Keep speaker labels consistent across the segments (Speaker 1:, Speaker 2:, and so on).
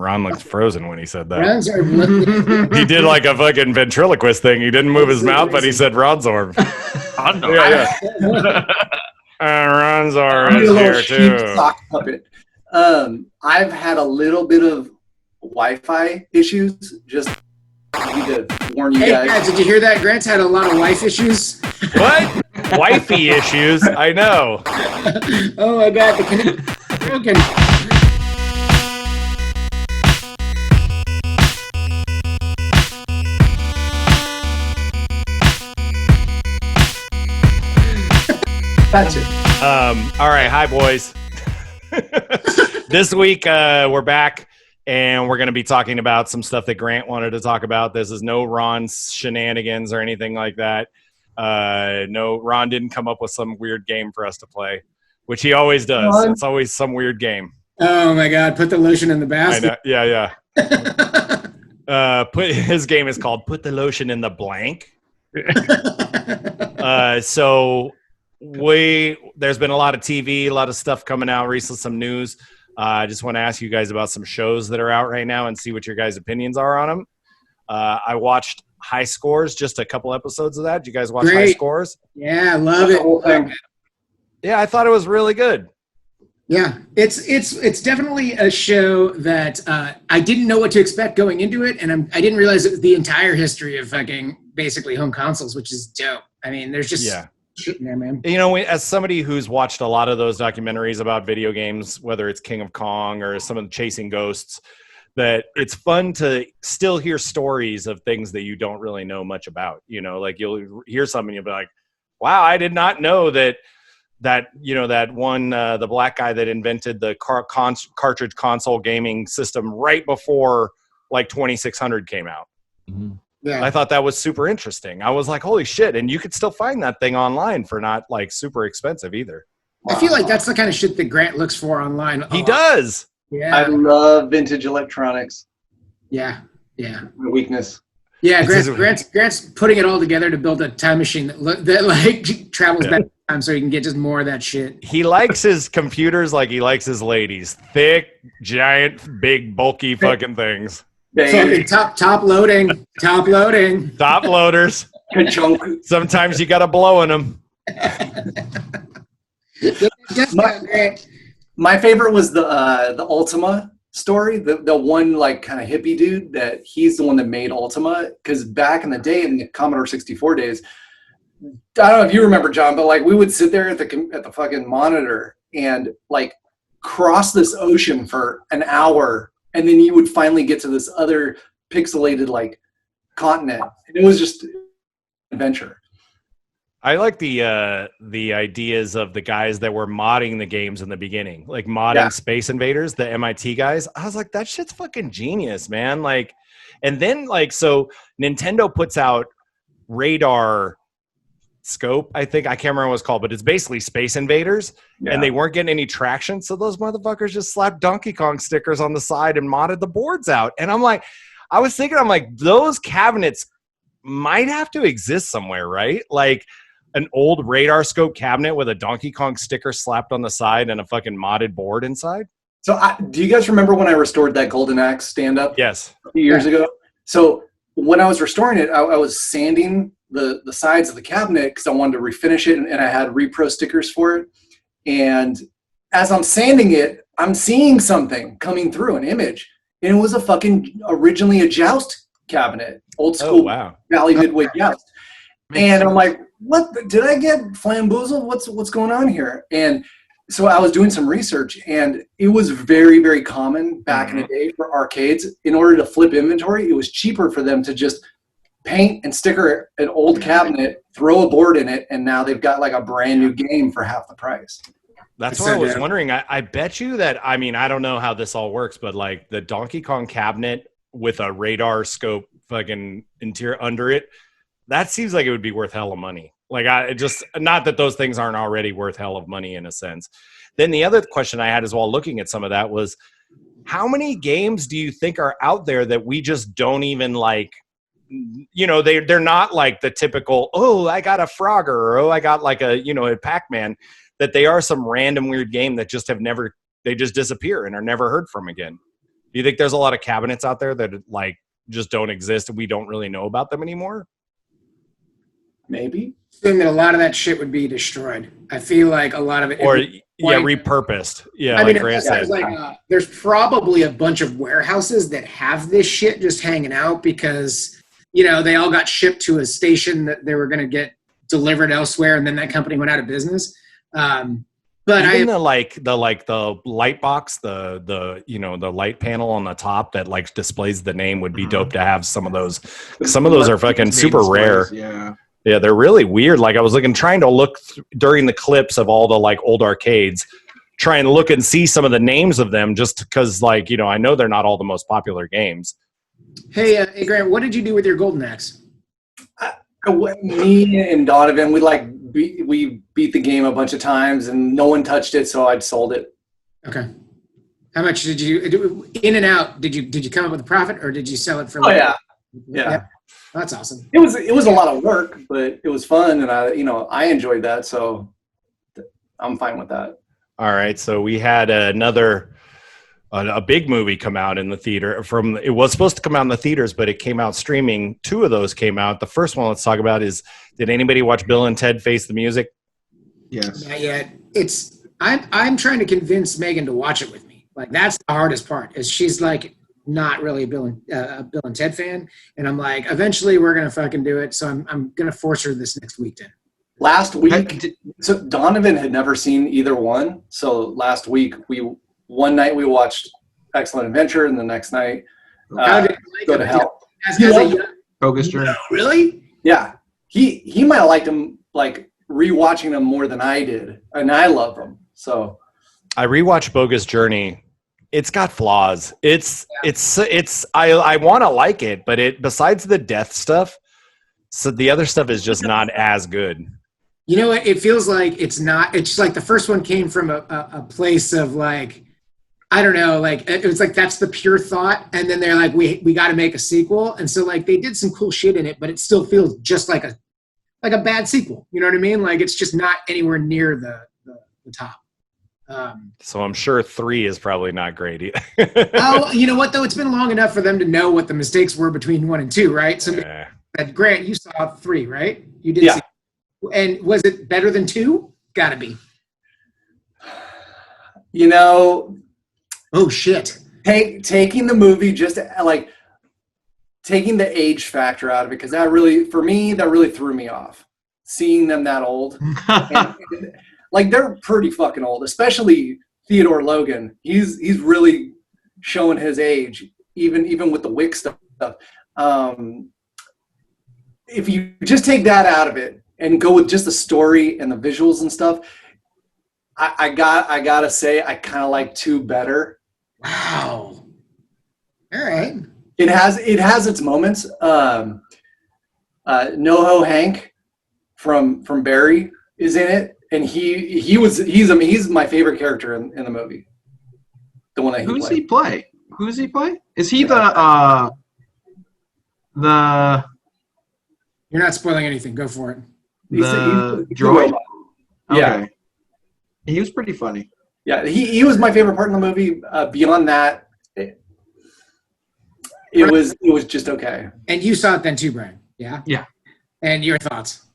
Speaker 1: Ron looked frozen when he said that.
Speaker 2: Ronzorb.
Speaker 1: He did like a fucking ventriloquist thing. He didn't move his mouth, but he said Ronzorb. Ronzorb is here too.
Speaker 3: Sock puppet. I've had a little bit of Wi-Fi issues. Just need to warn you guys.
Speaker 2: Hey guys, did you hear that? Grant's had a lot of wife issues.
Speaker 1: What? Wifey issues? I know.
Speaker 2: Oh my God, the connection broken.
Speaker 3: That's it.
Speaker 1: All right, hi boys. This week we're back and we're going to be talking about some stuff that Grant wanted to talk about. This is no Ron's shenanigans or anything like that. No, Ron didn't come up with some weird game for us to play, which he always does.
Speaker 3: Ron?
Speaker 1: It's always some weird game.
Speaker 2: Oh my God, put the lotion in the basket.
Speaker 1: Yeah. His game is called Put the Lotion in the Blank. So there's been a lot of TV, a lot of stuff coming out recently, some news. I just want to ask you guys about some shows that are out right now and see what your guys' opinions are on them. I watched High Scores, just a couple episodes of that. Did you guys watch High Scores?
Speaker 2: Yeah, love it.
Speaker 3: The whole thing.
Speaker 1: Yeah, I thought it was really good.
Speaker 2: Yeah, it's definitely a show that I didn't know what to expect going into it, and I didn't realize it was the entire history of fucking basically home consoles, which is dope. I mean, there's just shit in there, man.
Speaker 1: You know, as somebody who's watched a lot of those documentaries about video games, whether it's King of Kong or some of the Chasing Ghosts, that it's fun to still hear stories of things that you don't really know much about. You know, like you'll hear something, you'll be like, wow, I did not know that you know, that one, the black guy that invented the cartridge console gaming system right before like 2600 came out.
Speaker 2: Mm-hmm. Yeah.
Speaker 1: I thought that was super interesting. I was like, holy shit. And you could still find that thing online for not like super expensive either.
Speaker 2: I feel like that's the kind of shit that Grant looks for online.
Speaker 1: He does.
Speaker 2: Yeah.
Speaker 3: I love vintage electronics.
Speaker 2: Yeah.
Speaker 3: My weakness.
Speaker 2: Yeah, Grant's putting it all together to build a time machine that travels back in time so he can get just more of that shit.
Speaker 1: He likes his computers like he likes his ladies. Thick, giant, big, bulky fucking things.
Speaker 2: Fucking top loading. Top
Speaker 1: loaders. Sometimes you got to blow in them.
Speaker 3: My favorite was the Ultima story. The one like kind of hippie dude that he's the one that made Ultima, because back in the day in the Commodore 64 days, I don't know if you remember, John, but like we would sit there at the fucking monitor and like cross this ocean for an hour. And then you would finally get to this other pixelated like continent. And it was just an adventure.
Speaker 1: I like the ideas of the guys that were modding the games in the beginning, like modding Space Invaders, the MIT guys. I was like, that shit's fucking genius, man. Like, and then like, so Nintendo puts out Radar Scope, I think, I can't remember what it's called, but it's basically Space Invaders, and they weren't getting any traction, so those motherfuckers just slapped Donkey Kong stickers on the side and modded the boards out. And I'm like, those cabinets might have to exist somewhere, right? Like an old Radar Scope cabinet with a Donkey Kong sticker slapped on the side and a fucking modded board inside.
Speaker 3: So do you guys remember when I restored that Golden Axe stand-up?
Speaker 1: Yes.
Speaker 3: A few years ago? So when I was restoring it, I was sanding the sides of the cabinet because I wanted to refinish it, and I had repro stickers for it. And as I'm sanding it, I'm seeing something coming through, an image, and it was originally a Joust cabinet, old school Valley Midway Joust. And I'm like, what? Did I get flamboozled? What's going on here? And so I was doing some research, and it was very, very common back in the day for arcades. In order to flip inventory, it was cheaper for them to just paint and sticker an old cabinet, throw a board in it, and now they've got like a brand new game for half the price.
Speaker 1: That's what I was wondering. I bet you that, I mean, I don't know how this all works, but like the Donkey Kong cabinet with a Radar Scope fucking interior under it, that seems like it would be worth hell of money. Like not that those things aren't already worth hell of money in a sense. Then the other question I had as well, looking at some of that, was how many games do you think are out there that we just don't even like? You know, they're not like the typical, oh, I got a Frogger, or oh, I got like a Pac-Man, that they are some random weird game that just they just disappear and are never heard from again. Do you think there's a lot of cabinets out there that like just don't exist and we don't really know about them anymore?
Speaker 3: Maybe.
Speaker 2: Assume that a lot of that shit would be destroyed. I feel like a lot of it,
Speaker 1: repurposed. Yeah,
Speaker 2: I
Speaker 1: like
Speaker 2: mean,
Speaker 1: Grant said.
Speaker 2: there's probably a bunch of warehouses that have this shit just hanging out because they all got shipped to a station that they were going to get delivered elsewhere, and then that company went out of business. But
Speaker 1: even the light box, the light panel on the top that like displays the name would be dope to have some of those. Some of those are fucking super rare. Yeah, they're really weird. Like I was trying to look during the clips of all the like old arcades, trying to look and see some of the names of them, just because like I know they're not all the most popular games.
Speaker 2: Hey, Grant, what did you do with your golden axe?
Speaker 3: Me and Donovan, we beat the game a bunch of times, and no one touched it, so I'd sold it.
Speaker 2: Okay. How much did you in and out? Did you come up with a profit, or did you sell it for?
Speaker 3: Yeah.
Speaker 2: That's awesome.
Speaker 3: It was a lot of work, but it was fun, and I enjoyed that, so I'm fine with that.
Speaker 1: All right, so we had a big movie come out in the theater. It was supposed to come out in the theaters, but it came out streaming. 2 of those came out. The first one let's talk about is, did anybody watch Bill and Ted Face the Music?
Speaker 4: Yes.
Speaker 2: Not yet. I'm trying to convince Megan to watch it with me. Like that's the hardest part, is she's like not really a Bill and Ted fan, and I'm like, eventually we're gonna fucking do it. So I'm gonna force her this next weekend.
Speaker 3: Last week, so Donovan had never seen either one. So last week one night we watched Excellent Adventure, and the next night Go to Hell.
Speaker 4: Bogus Journey.
Speaker 2: No, really?
Speaker 3: Yeah, he might have liked him, like rewatching them more than I did, and I love them. So
Speaker 1: I rewatched Bogus Journey. It's got flaws. I want to like it, but besides the death stuff, so the other stuff is just not as good.
Speaker 2: You know what? It feels like it's not. It's like the first one came from a place of like, I don't know, like it was like that's the pure thought, and then they're like, we got to make a sequel, and so like they did some cool shit in it, but it still feels just like a bad sequel. You know what I mean? Like it's just not anywhere near the top.
Speaker 1: So I'm sure 3 is probably not great either.
Speaker 2: Oh, you know what though? It's been long enough for them to know what the mistakes were between 1 and 2, right? So, Grant, you saw 3, right? You did.
Speaker 3: Yeah.
Speaker 2: And was it better than 2? Gotta be. Oh shit.
Speaker 3: Taking the movie, just like taking the age factor out of it, because that really threw me off. Seeing them that old. and, like they're pretty fucking old, especially Theodore Logan. He's really showing his age, even with the Wick stuff. If you just take that out of it and go with just the story and the visuals and stuff, I gotta say I kind of like 2 better.
Speaker 2: Wow. All right.
Speaker 3: It has its moments. NoHo Hank from Barry is in it. And he's my favorite character in the movie. The one that
Speaker 4: Who does he play? Is he the
Speaker 2: You're not spoiling anything. Go for it.
Speaker 3: He's
Speaker 4: droid?
Speaker 3: Yeah.
Speaker 4: Okay. He was pretty funny.
Speaker 3: Yeah, he was my favorite part in the movie. Beyond that, it was just okay.
Speaker 2: And you saw it then too, Brian. Yeah.
Speaker 4: Yeah.
Speaker 2: And your thoughts?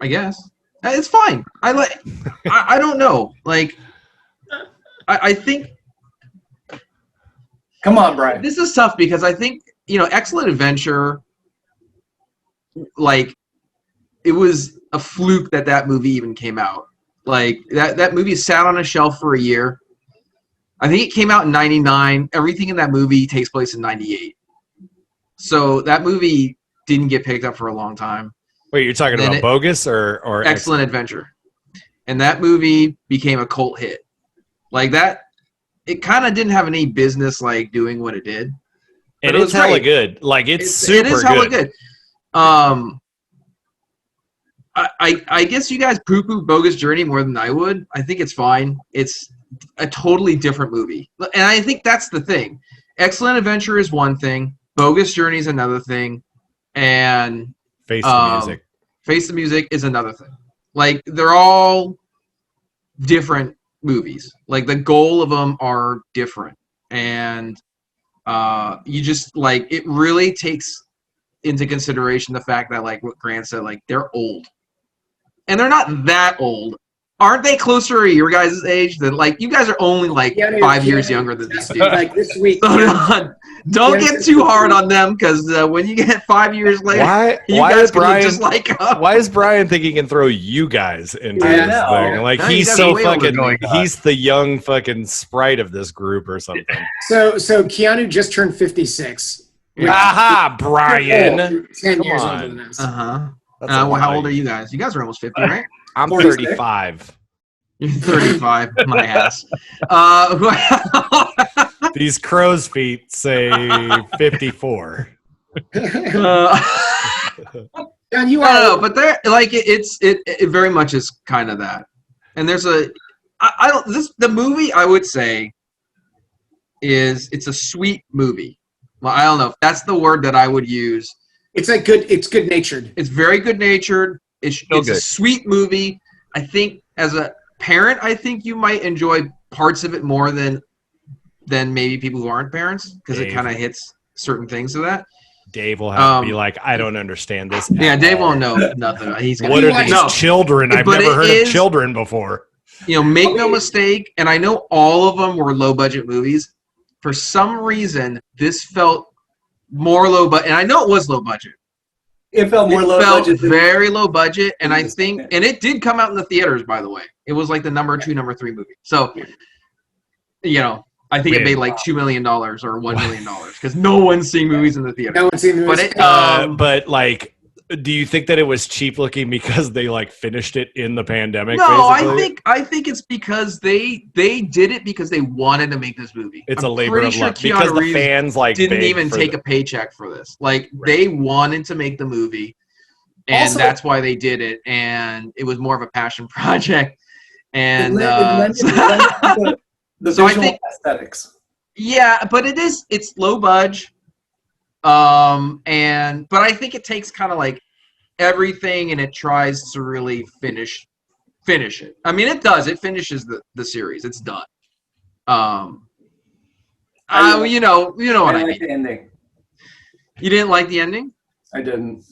Speaker 4: I guess. It's fine. I don't know. Like, I think.
Speaker 3: Come on, Brian.
Speaker 4: This is tough because I think, Excellent Adventure, like, it was a fluke that movie even came out. Like, that movie sat on a shelf for a year. I think it came out in 99. Everything in that movie takes place in 98. So that movie didn't get picked up for a long time.
Speaker 1: Wait, you're talking about Bogus or
Speaker 4: Excellent Adventure? And that movie became a cult hit. Like that, it kind of didn't have any business like doing what it did.
Speaker 1: And it's hella good. Like it's super good. It is hella good.
Speaker 4: I guess you guys poo-poo Bogus Journey more than I would. I think it's fine. It's a totally different movie. And I think that's the thing. Excellent Adventure is one thing. Bogus Journey is another thing. And
Speaker 1: Face the Music.
Speaker 4: Face the Music is another thing. Like, they're all different movies. Like, the goal of them are different. And You just like it really takes into consideration the fact that like what Grant said, like they're old, and they're not that old. Aren't they closer to your guys' age than like you guys are only like 5 years younger than these dudes?
Speaker 2: Like this week.
Speaker 4: So don't get too hard on them because when you get 5 years later,
Speaker 1: why is Brian
Speaker 4: just like
Speaker 1: why is Brian think he can throw you guys into
Speaker 2: Yeah,
Speaker 1: this thing? Like
Speaker 4: No,
Speaker 1: he's
Speaker 4: you guys
Speaker 1: so
Speaker 4: are way older
Speaker 1: fucking
Speaker 4: going
Speaker 1: he's the young fucking sprite of this group or something.
Speaker 2: So Keanu just turned 56.
Speaker 1: Aha, Brian.
Speaker 2: 10
Speaker 1: Come
Speaker 2: years
Speaker 1: on.
Speaker 2: older than us.
Speaker 1: That's
Speaker 4: well, how
Speaker 1: a
Speaker 4: old are you guys? You guys are almost 50, right?
Speaker 1: I'm
Speaker 3: 46.
Speaker 1: 35.
Speaker 4: You're 35. My ass.
Speaker 1: These crow's feet say 54.
Speaker 2: And you
Speaker 4: I
Speaker 2: are.
Speaker 4: don't know, but they're like it very much is kind of that. And there's I don't the movie I would say it's a sweet movie. Well, I don't know if that's the word that I would use.
Speaker 2: It's like good. It's good natured.
Speaker 4: It's very good natured. It's a sweet movie. I think as a parent, I think you might enjoy parts of it more than maybe people who aren't parents because it kind of hits certain things of that.
Speaker 1: Dave will have to be like, I don't understand this.
Speaker 4: Yeah, Dave won't know nothing. He's
Speaker 1: What are these children? I've never heard of children before.
Speaker 4: Make no mistake, and I know all of them were low budget movies. For some reason, this felt more low budget, and I know it was low budget.
Speaker 3: It felt more low budget.
Speaker 4: Very low budget, and I think, and it did come out in the theaters, by the way. It was like the number 2, number 3 movie. So, I think it made like $2 million or $1 million because no one's seeing movies in the theater.
Speaker 2: No one's seen the movie.
Speaker 1: But like, do you think that it was cheap looking because they like finished it in the pandemic?
Speaker 4: No,
Speaker 1: basically?
Speaker 4: I think it's because they did it because they wanted to make this movie.
Speaker 1: It's
Speaker 4: I'm
Speaker 1: a labor of
Speaker 4: pretty
Speaker 1: love
Speaker 4: sure
Speaker 1: because
Speaker 4: Keanu
Speaker 1: the
Speaker 4: Reeves
Speaker 1: fans like
Speaker 4: didn't even take a paycheck for this. Like they wanted to make the movie, and
Speaker 3: Also-
Speaker 4: that's why they did it. And it was more of a passion project. And
Speaker 3: The
Speaker 4: So I
Speaker 3: visual
Speaker 4: think-
Speaker 3: aesthetics.
Speaker 4: yeah, but it's low budge. But I think it takes kind of like everything and it tries to really finish it. I mean, it does. It finishes the series. It's done. You know what I
Speaker 3: like
Speaker 4: mean.
Speaker 3: the ending.
Speaker 4: You didn't like the ending?
Speaker 3: I didn't.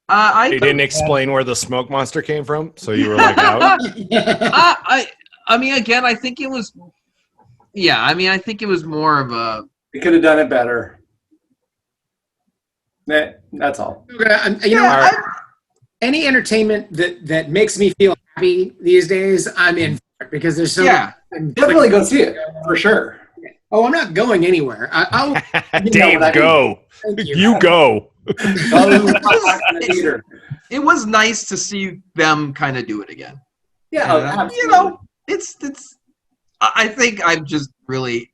Speaker 1: They didn't explain where the smoke monster came from, so you were like, out.
Speaker 4: I mean, again, I think it was. Yeah, I mean, I think it was more of a.
Speaker 3: We could have done it better. That's all.
Speaker 2: Any entertainment that makes me feel happy these days, I'm in for it because there's so.
Speaker 4: Yeah.
Speaker 3: Definitely go see it for sure.
Speaker 2: Oh, I'm not going anywhere. I'll.
Speaker 1: Dave, go.
Speaker 2: Thank you.
Speaker 1: You go.
Speaker 4: It was nice to see them kind of do it again.
Speaker 3: Yeah, absolutely.
Speaker 4: It's. I think I'm just really.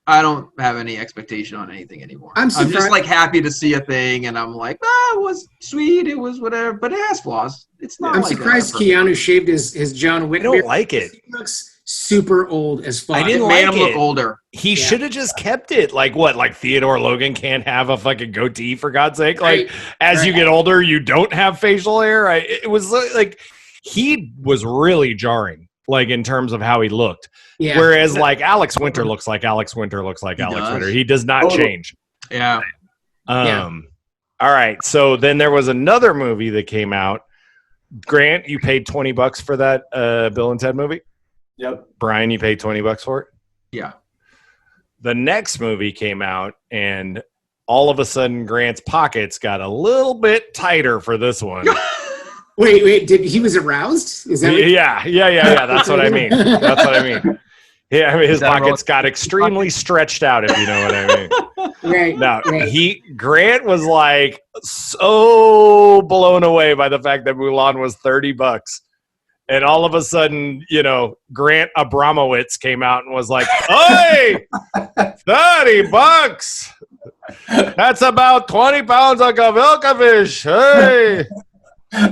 Speaker 4: I don't have any expectation on anything anymore. I'm just like happy to see a thing, and I'm like, it was sweet, it was whatever, but it has flaws. It's not.
Speaker 2: I'm
Speaker 4: like
Speaker 2: surprised Keanu shaved his John Wick.
Speaker 1: I don't like it.
Speaker 2: He looks super old as fuck.
Speaker 1: I didn't
Speaker 4: made
Speaker 1: like
Speaker 4: him
Speaker 1: it.
Speaker 4: look older.
Speaker 1: He should have just kept it. Like what? Like Theodore Logan can't have a fucking goatee for God's sake. Like as you get older, you don't have facial hair. It was like he was really jarring. Like in terms of how he looked.
Speaker 2: Yeah.
Speaker 1: Whereas like Alex Winter looks like Alex Winter looks like Alex Winter. He does not change.
Speaker 4: Yeah.
Speaker 1: All right. So then there was another movie that came out. Grant, you paid $20 for that Bill and Ted movie?
Speaker 3: Yep.
Speaker 1: Brian, you paid $20 for it?
Speaker 4: Yeah.
Speaker 1: The next movie came out and all of a sudden Grant's pockets got a little bit tighter for this one.
Speaker 2: Wait, he was aroused? Is that
Speaker 1: Yeah. That's what I mean. Yeah, I mean his pockets got extremely stretched out, if you know what I mean.
Speaker 2: Right.
Speaker 1: Grant was like so blown away by the fact that Mulan was $30. And all of a sudden, Grant Abramowitz came out and was like, "Hey, $30. That's about 20 pounds of gavilka fish. Hey."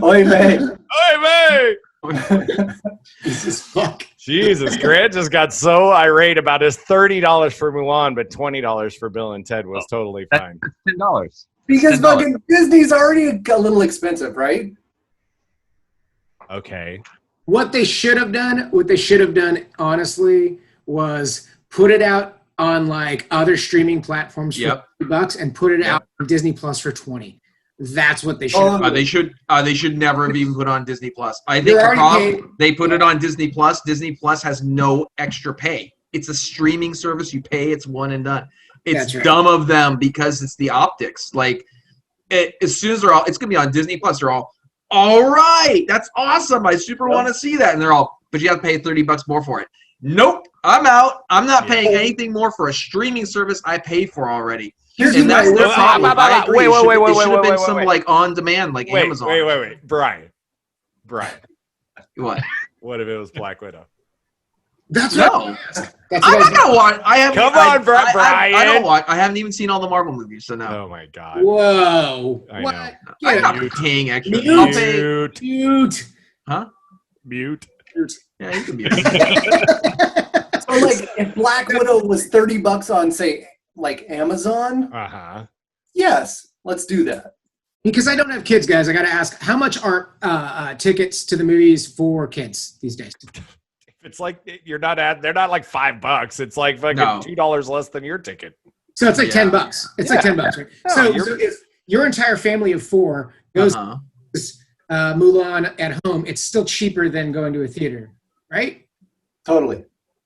Speaker 3: Oy vey.
Speaker 1: Jesus, Grant just got so irate about his $30 for Mulan, but $20 for Bill and Ted was totally fine.
Speaker 5: $10.
Speaker 3: Because
Speaker 5: $10.
Speaker 3: fucking Disney's already a little expensive, right?
Speaker 1: Okay.
Speaker 2: What they should have done, honestly, was put it out on like other streaming platforms for $50 and put it out on Disney Plus for 20. That's what they should.
Speaker 4: They should never have even put on Disney Plus. I think they put it on Disney Plus. Disney Plus has no extra pay. It's a streaming service. You pay. It's one and done. It's dumb of them because it's the optics. Like, as soon as it's gonna be on Disney Plus. They're all right. That's awesome. I super want to see that. And they're all, but you have to pay $30 more for it. Nope. I'm out. I'm not paying anything more for a streaming service I paid for already. And that's their problem. I agree. It should have been some like on demand, like Amazon.
Speaker 1: Wait, Brian.
Speaker 4: What?
Speaker 1: What if it was Black Widow?
Speaker 2: That's
Speaker 4: I'm not gonna watch.
Speaker 1: Come on, Brian.
Speaker 4: I don't watch. I haven't even seen all the Marvel movies, so no.
Speaker 1: Oh my god.
Speaker 2: Whoa.
Speaker 1: I know.
Speaker 4: I'm not paying extra.
Speaker 2: Mute.
Speaker 4: Huh?
Speaker 1: Mute.
Speaker 4: Yeah, you can mute.
Speaker 3: So like, if Black Widow was $30 on, say, like Amazon, yes, let's do that.
Speaker 2: Because I don't have kids, guys, I got to ask, how much are tickets to the movies for kids these days?
Speaker 1: It's like they're not like $5. It's like fucking $2 less than your ticket.
Speaker 2: So it's like $10. It's like $10, right? So if your entire family of 4 goes to Mulan at home, it's still cheaper than going to a theater, right?
Speaker 3: Totally.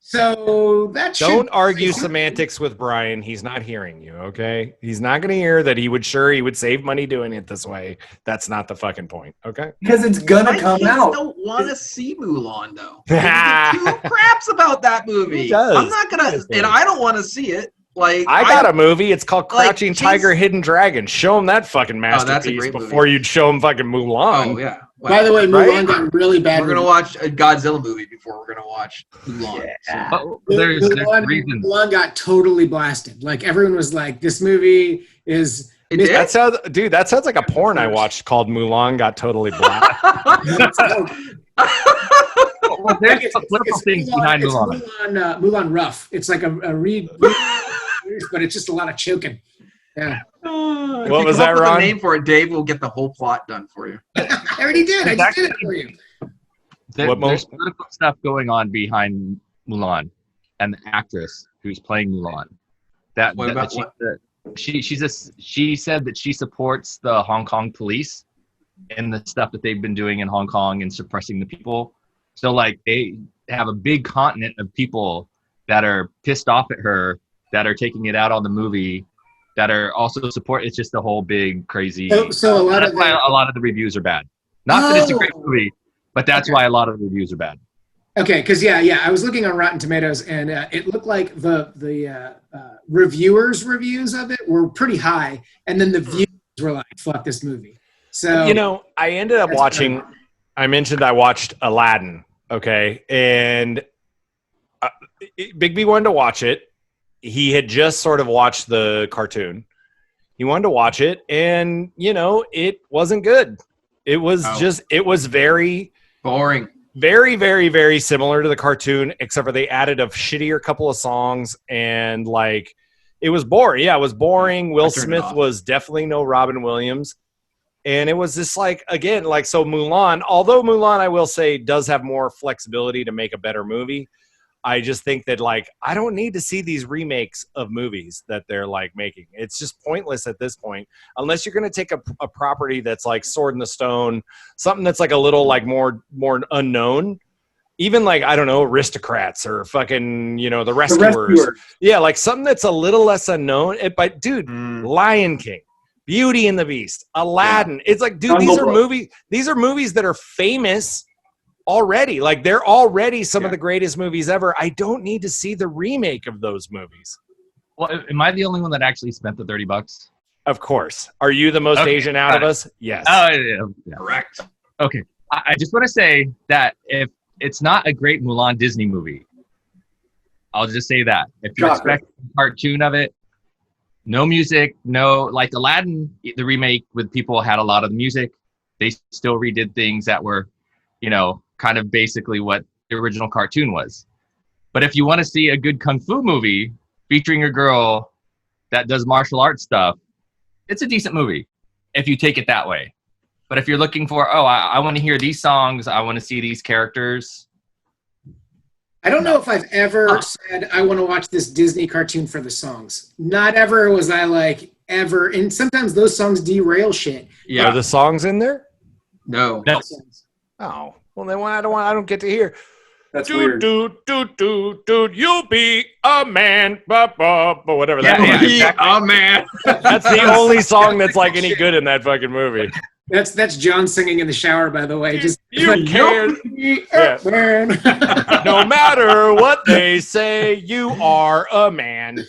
Speaker 2: So
Speaker 1: don't argue semantics with Brian. He's not hearing you, okay? He's not going to hear that he would save money doing it this way. That's not the fucking point, okay?
Speaker 3: Because it's gonna come out.
Speaker 4: I don't want to see Mulan though. Who craps about that movie? I'm not gonna, and I don't want to see it. Like
Speaker 1: I got a movie. It's called Crouching Tiger, Hidden Dragon. Show him that fucking masterpiece before you show him fucking Mulan.
Speaker 4: Oh yeah.
Speaker 2: By the way, Mulan got really bad.
Speaker 4: We're gonna watch a Godzilla movie before we're gonna watch Mulan.
Speaker 2: Yeah. Mulan got totally blasted. Like everyone was like, "This movie is."
Speaker 1: That sounds like a porn I watched called Mulan Got Totally Blasted.
Speaker 5: Well, there's political things behind Mulan.
Speaker 2: Mulan Rough. It's like a read, but it's just a lot of choking. Yeah.
Speaker 1: What was that, Ron?
Speaker 4: The name for it, Dave will get the whole plot done for you.
Speaker 2: I already did. I just did it for you.
Speaker 5: There's political stuff going on behind Mulan and the actress who's playing Mulan. She said that she supports the Hong Kong police and the stuff that they've been doing in Hong Kong and suppressing the people. So like they have a big continent of people that are pissed off at her, that are taking it out on the movie, that are also support. It's just a whole big crazy.
Speaker 2: So a lot
Speaker 5: of the reviews are bad. Not that it's a great movie, but that's why a lot of the reviews are bad.
Speaker 2: Okay, because I was looking on Rotten Tomatoes, and it looked like the reviewers' reviews of it were pretty high, and then the views were like, "Fuck this movie." So
Speaker 1: I ended up watching. I mentioned I watched Aladdin. Okay, and Big B wanted to watch it. He had just sort of watched the cartoon. He wanted to watch it, and it wasn't good. It was it was very
Speaker 4: boring.
Speaker 1: Very, very, very similar to the cartoon, except for they added a shittier couple of songs, and like it was boring. Yeah, it was boring. Will Smith was definitely no Robin Williams. And it was just like, again, like, so Mulan, although Mulan, I will say, does have more flexibility to make a better movie. I just think that, like, I don't need to see these remakes of movies that they're, like, making. It's just pointless at this point, unless you're going to take a property that's, like, Sword in the Stone, something that's, like, a little, like, more unknown. Even, like, I don't know, Aristocrats or fucking, The Rescuers. Yeah, like, something that's a little less unknown. But, dude, Lion King. Beauty and the Beast, Aladdin. Yeah. It's like, dude, these are movies that are famous already. Like, they're already some of the greatest movies ever. I don't need to see the remake of those movies.
Speaker 5: Well, am I the only one that actually spent the $30?
Speaker 1: Of course. Are you the most Asian out of us? Yes.
Speaker 5: Oh, yeah. Correct. Okay. I just want to say that if it's not a great Mulan Disney movie, I'll just say that. If you expect a cartoon of it, no music, like Aladdin, the remake with people had a lot of the music. They still redid things that were, kind of basically what the original cartoon was. But if you want to see a good kung fu movie featuring a girl that does martial arts stuff, it's a decent movie if you take it that way. But if you're looking for, I want to hear these songs, I want to see these characters,
Speaker 2: I don't know if I've ever said I want to watch this Disney cartoon for the songs. Not ever was I like ever. And sometimes those songs derail shit.
Speaker 4: Yeah.
Speaker 1: Are the songs in there?
Speaker 4: No.
Speaker 1: Oh, well then I don't get to hear.
Speaker 3: That's weird.
Speaker 1: Dude, you'll be a man, but whatever that.
Speaker 5: Yeah,
Speaker 1: is.
Speaker 5: exactly.
Speaker 4: Oh man.
Speaker 1: That's the only song that's like any good in that fucking movie.
Speaker 2: That's John singing in the shower, by the way. Just
Speaker 1: You can't. Yeah.
Speaker 2: man.
Speaker 1: No matter what they say, you are a man.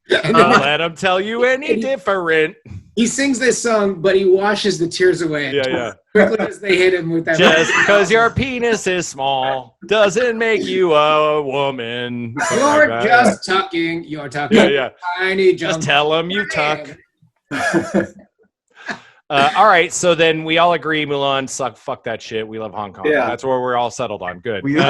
Speaker 1: Let them tell you any different.
Speaker 2: He sings this song, but he washes the tears away.
Speaker 1: Yeah.
Speaker 2: Quickly as they hit him with that.
Speaker 1: Just because your penis is small doesn't make you a woman.
Speaker 2: You're just tucking. You're tucking.
Speaker 1: Yeah.
Speaker 2: Tiny
Speaker 1: Just
Speaker 2: junk.
Speaker 1: tell them you tuck. All right, so then we all agree Mulan suck. Fuck that shit. We love Hong Kong.
Speaker 3: Yeah.
Speaker 1: That's where we're all settled on. Good.
Speaker 4: We-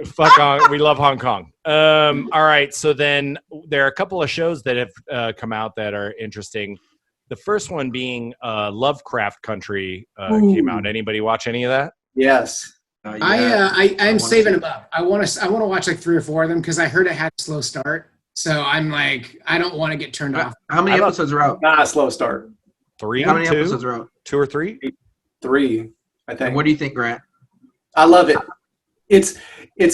Speaker 1: Fuck on. We love Hong Kong. All right, so then there are a couple of shows that have come out that are interesting. The first one being Lovecraft Country came out. Anybody watch any of that?
Speaker 3: Yes.
Speaker 2: I'm saving them up. I want to watch like 3 or 4 of them because I heard it had a slow start. So I'm like, I don't want to get turned off.
Speaker 4: How many episodes are out?
Speaker 3: Not a slow start.
Speaker 1: 3,
Speaker 4: How many
Speaker 1: 2,
Speaker 4: episodes are out?
Speaker 1: 2 or 3?
Speaker 3: 3, I
Speaker 4: And
Speaker 3: think.
Speaker 4: what do you think, Grant?
Speaker 3: I love it. It's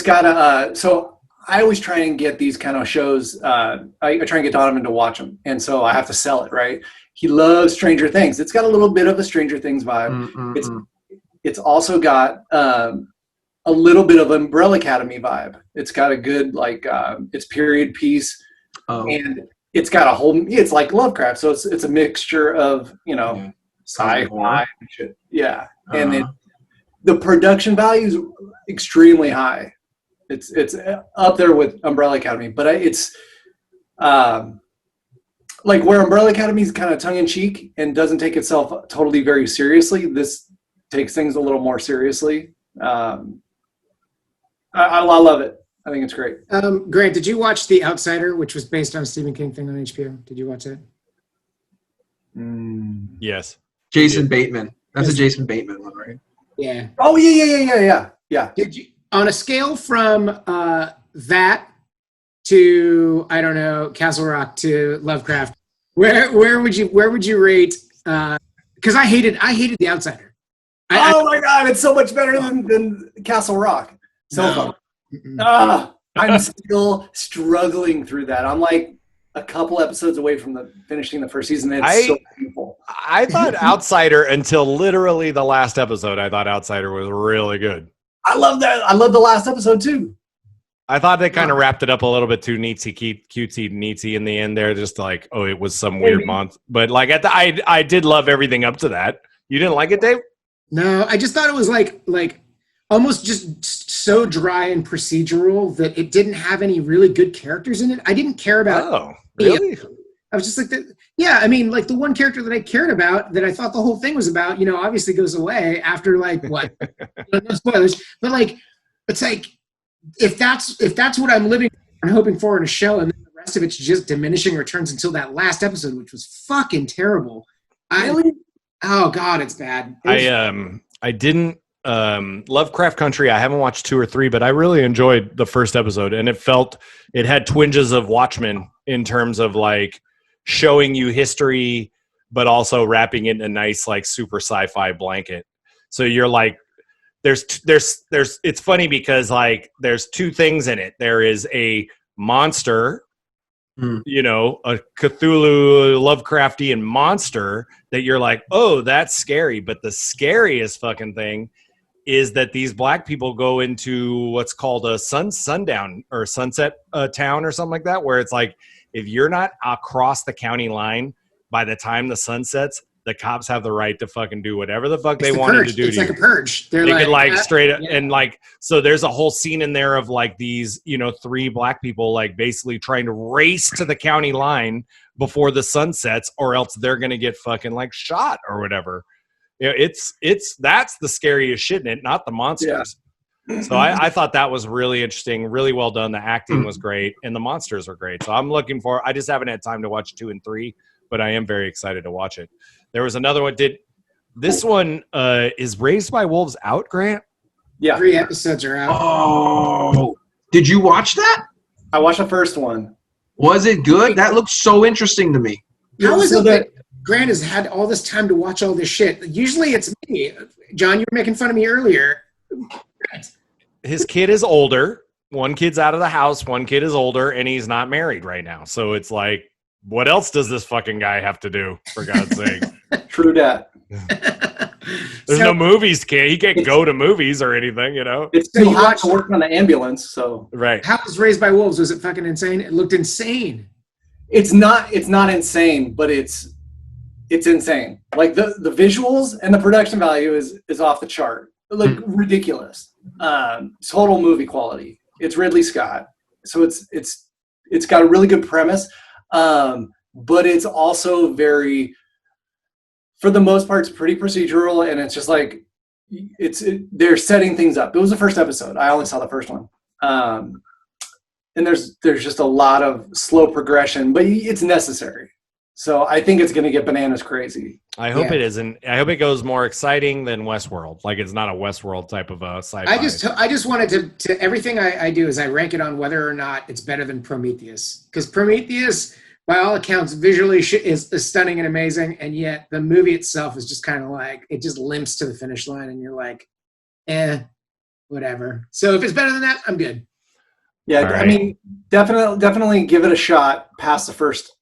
Speaker 3: got a so I always try and get these kind of shows. I try and get Donovan to watch them, and so I have to sell it. Right? He loves Stranger Things. It's got a little bit of a Stranger Things vibe. It's also got a little bit of Umbrella Academy vibe. It's got a good it's period piece, and it's got a whole. It's like Lovecraft, so it's a mixture of sci-fi and shit. Yeah, and then the production value is extremely high. It's up there with Umbrella Academy, but it's like where Umbrella Academy is kind of tongue-in-cheek and doesn't take itself totally very seriously. This takes things a little more seriously. I love it. I think it's great.
Speaker 2: Grant, did you watch The Outsider, which was based on a Stephen King thing on HBO? Did you watch it?
Speaker 1: Yes.
Speaker 4: Jason Bateman. That's a Jason Bateman one, right?
Speaker 2: Yeah.
Speaker 3: Oh yeah.
Speaker 2: Did you, on a scale from that to, I don't know, Castle Rock to Lovecraft, where would you rate? Because I hated The Outsider.
Speaker 3: Oh my God, it's so much better than Castle Rock. So fun. I'm still struggling through that. I'm like a couple episodes away from finishing the first season. It's so painful.
Speaker 1: I thought Outsider until literally the last episode. I thought Outsider was really good.
Speaker 3: I love that. I love the last episode too.
Speaker 1: I thought they kind of wrapped it up a little bit too cutesy in the end there. Just like, oh, it was some weird month. But like I did love everything up to that. You didn't like it, Dave?
Speaker 2: No, I just thought it was like almost just so dry and procedural that it didn't have any really good characters in it. I didn't care about.
Speaker 1: Oh, really?
Speaker 2: I was just like that. Yeah, I mean, like the one character that I cared about, that I thought the whole thing was about, obviously goes away after like what? No spoilers, but like it's like if that's what I'm living and hoping for in a show, and then the rest of it's just diminishing returns until that last episode, which was fucking terrible.
Speaker 3: Really?
Speaker 2: Oh God, it's bad.
Speaker 1: I didn't Lovecraft Country. I haven't watched 2 or 3, but I really enjoyed the first episode, and it had twinges of Watchmen in terms of like showing you history, but also wrapping it in a nice like super sci-fi blanket. So you're like, there's it's funny because like there's 2 things in it. There is a monster, a Cthulhu Lovecraftian monster that you're like, oh, that's scary. But the scariest fucking thing is that these black people go into what's called a sundown or sunset town or something like that, where it's like, if you're not across the county line by the time the sun sets, the cops have the right to fucking do whatever the fuck they wanted to do.
Speaker 2: It's
Speaker 1: to
Speaker 2: like
Speaker 1: you.
Speaker 2: a purge.
Speaker 1: They could like straight up and like, so there's a whole scene in there of like these, 3 black people like basically trying to race to the county line before the sun sets, or else they're going to get fucking like shot or whatever. That's the scariest shit in it, not the monsters. Yeah. So I thought that was really interesting, really well done. The acting was great, and the monsters were great. So I'm looking for. I just haven't had time to watch 2 and 3, but I am very excited to watch it. There was another one. This one is Raised by Wolves out, Grant?
Speaker 3: Yeah.
Speaker 2: 3 episodes are out.
Speaker 4: Oh, did you watch that?
Speaker 3: I watched the first one.
Speaker 4: Was it good? That looks so interesting to me.
Speaker 2: How is
Speaker 3: So
Speaker 2: it that Grant has had all this time to watch all this shit? Usually it's me. John, you were making fun of me earlier.
Speaker 1: His kid is older. One kid's out of the house. One kid is older, and he's not married right now. So it's like, what else does this fucking guy have to do, for God's sake?
Speaker 3: True that.
Speaker 1: There's no movies, kid. He can't go to movies or anything, you know?
Speaker 3: It's
Speaker 2: So
Speaker 3: too
Speaker 2: you
Speaker 3: hot
Speaker 2: watched-
Speaker 3: to work on the ambulance, so
Speaker 1: Right.
Speaker 2: How was Raised by Wolves? Was it fucking insane? It looked insane.
Speaker 3: it's not insane, but it's insane. Like the visuals and the production value is off the chart. Like ridiculous. Total movie quality. It's Ridley Scott. So it's got a really good premise. But it's also very, for the most part, it's pretty procedural, and it's just like they're setting things up. It was the first episode. I only saw the first one. And there's just a lot of slow progression, but it's necessary. So I think it's going to get bananas crazy.
Speaker 1: I hope
Speaker 2: Yeah.
Speaker 1: it isn't. I hope it goes more exciting than Westworld. Like it's not a Westworld type of sci-fi.
Speaker 2: I just wanted to everything I do is I rank it on whether or not it's better than Prometheus. Because Prometheus, by all accounts, visually is stunning and amazing, and yet the movie itself is just kind of like, it just limps to the finish line, and you're like, whatever. So if it's better than that, I'm good.
Speaker 3: Yeah,
Speaker 1: All right.
Speaker 3: I mean, definitely give it a shot. Past the first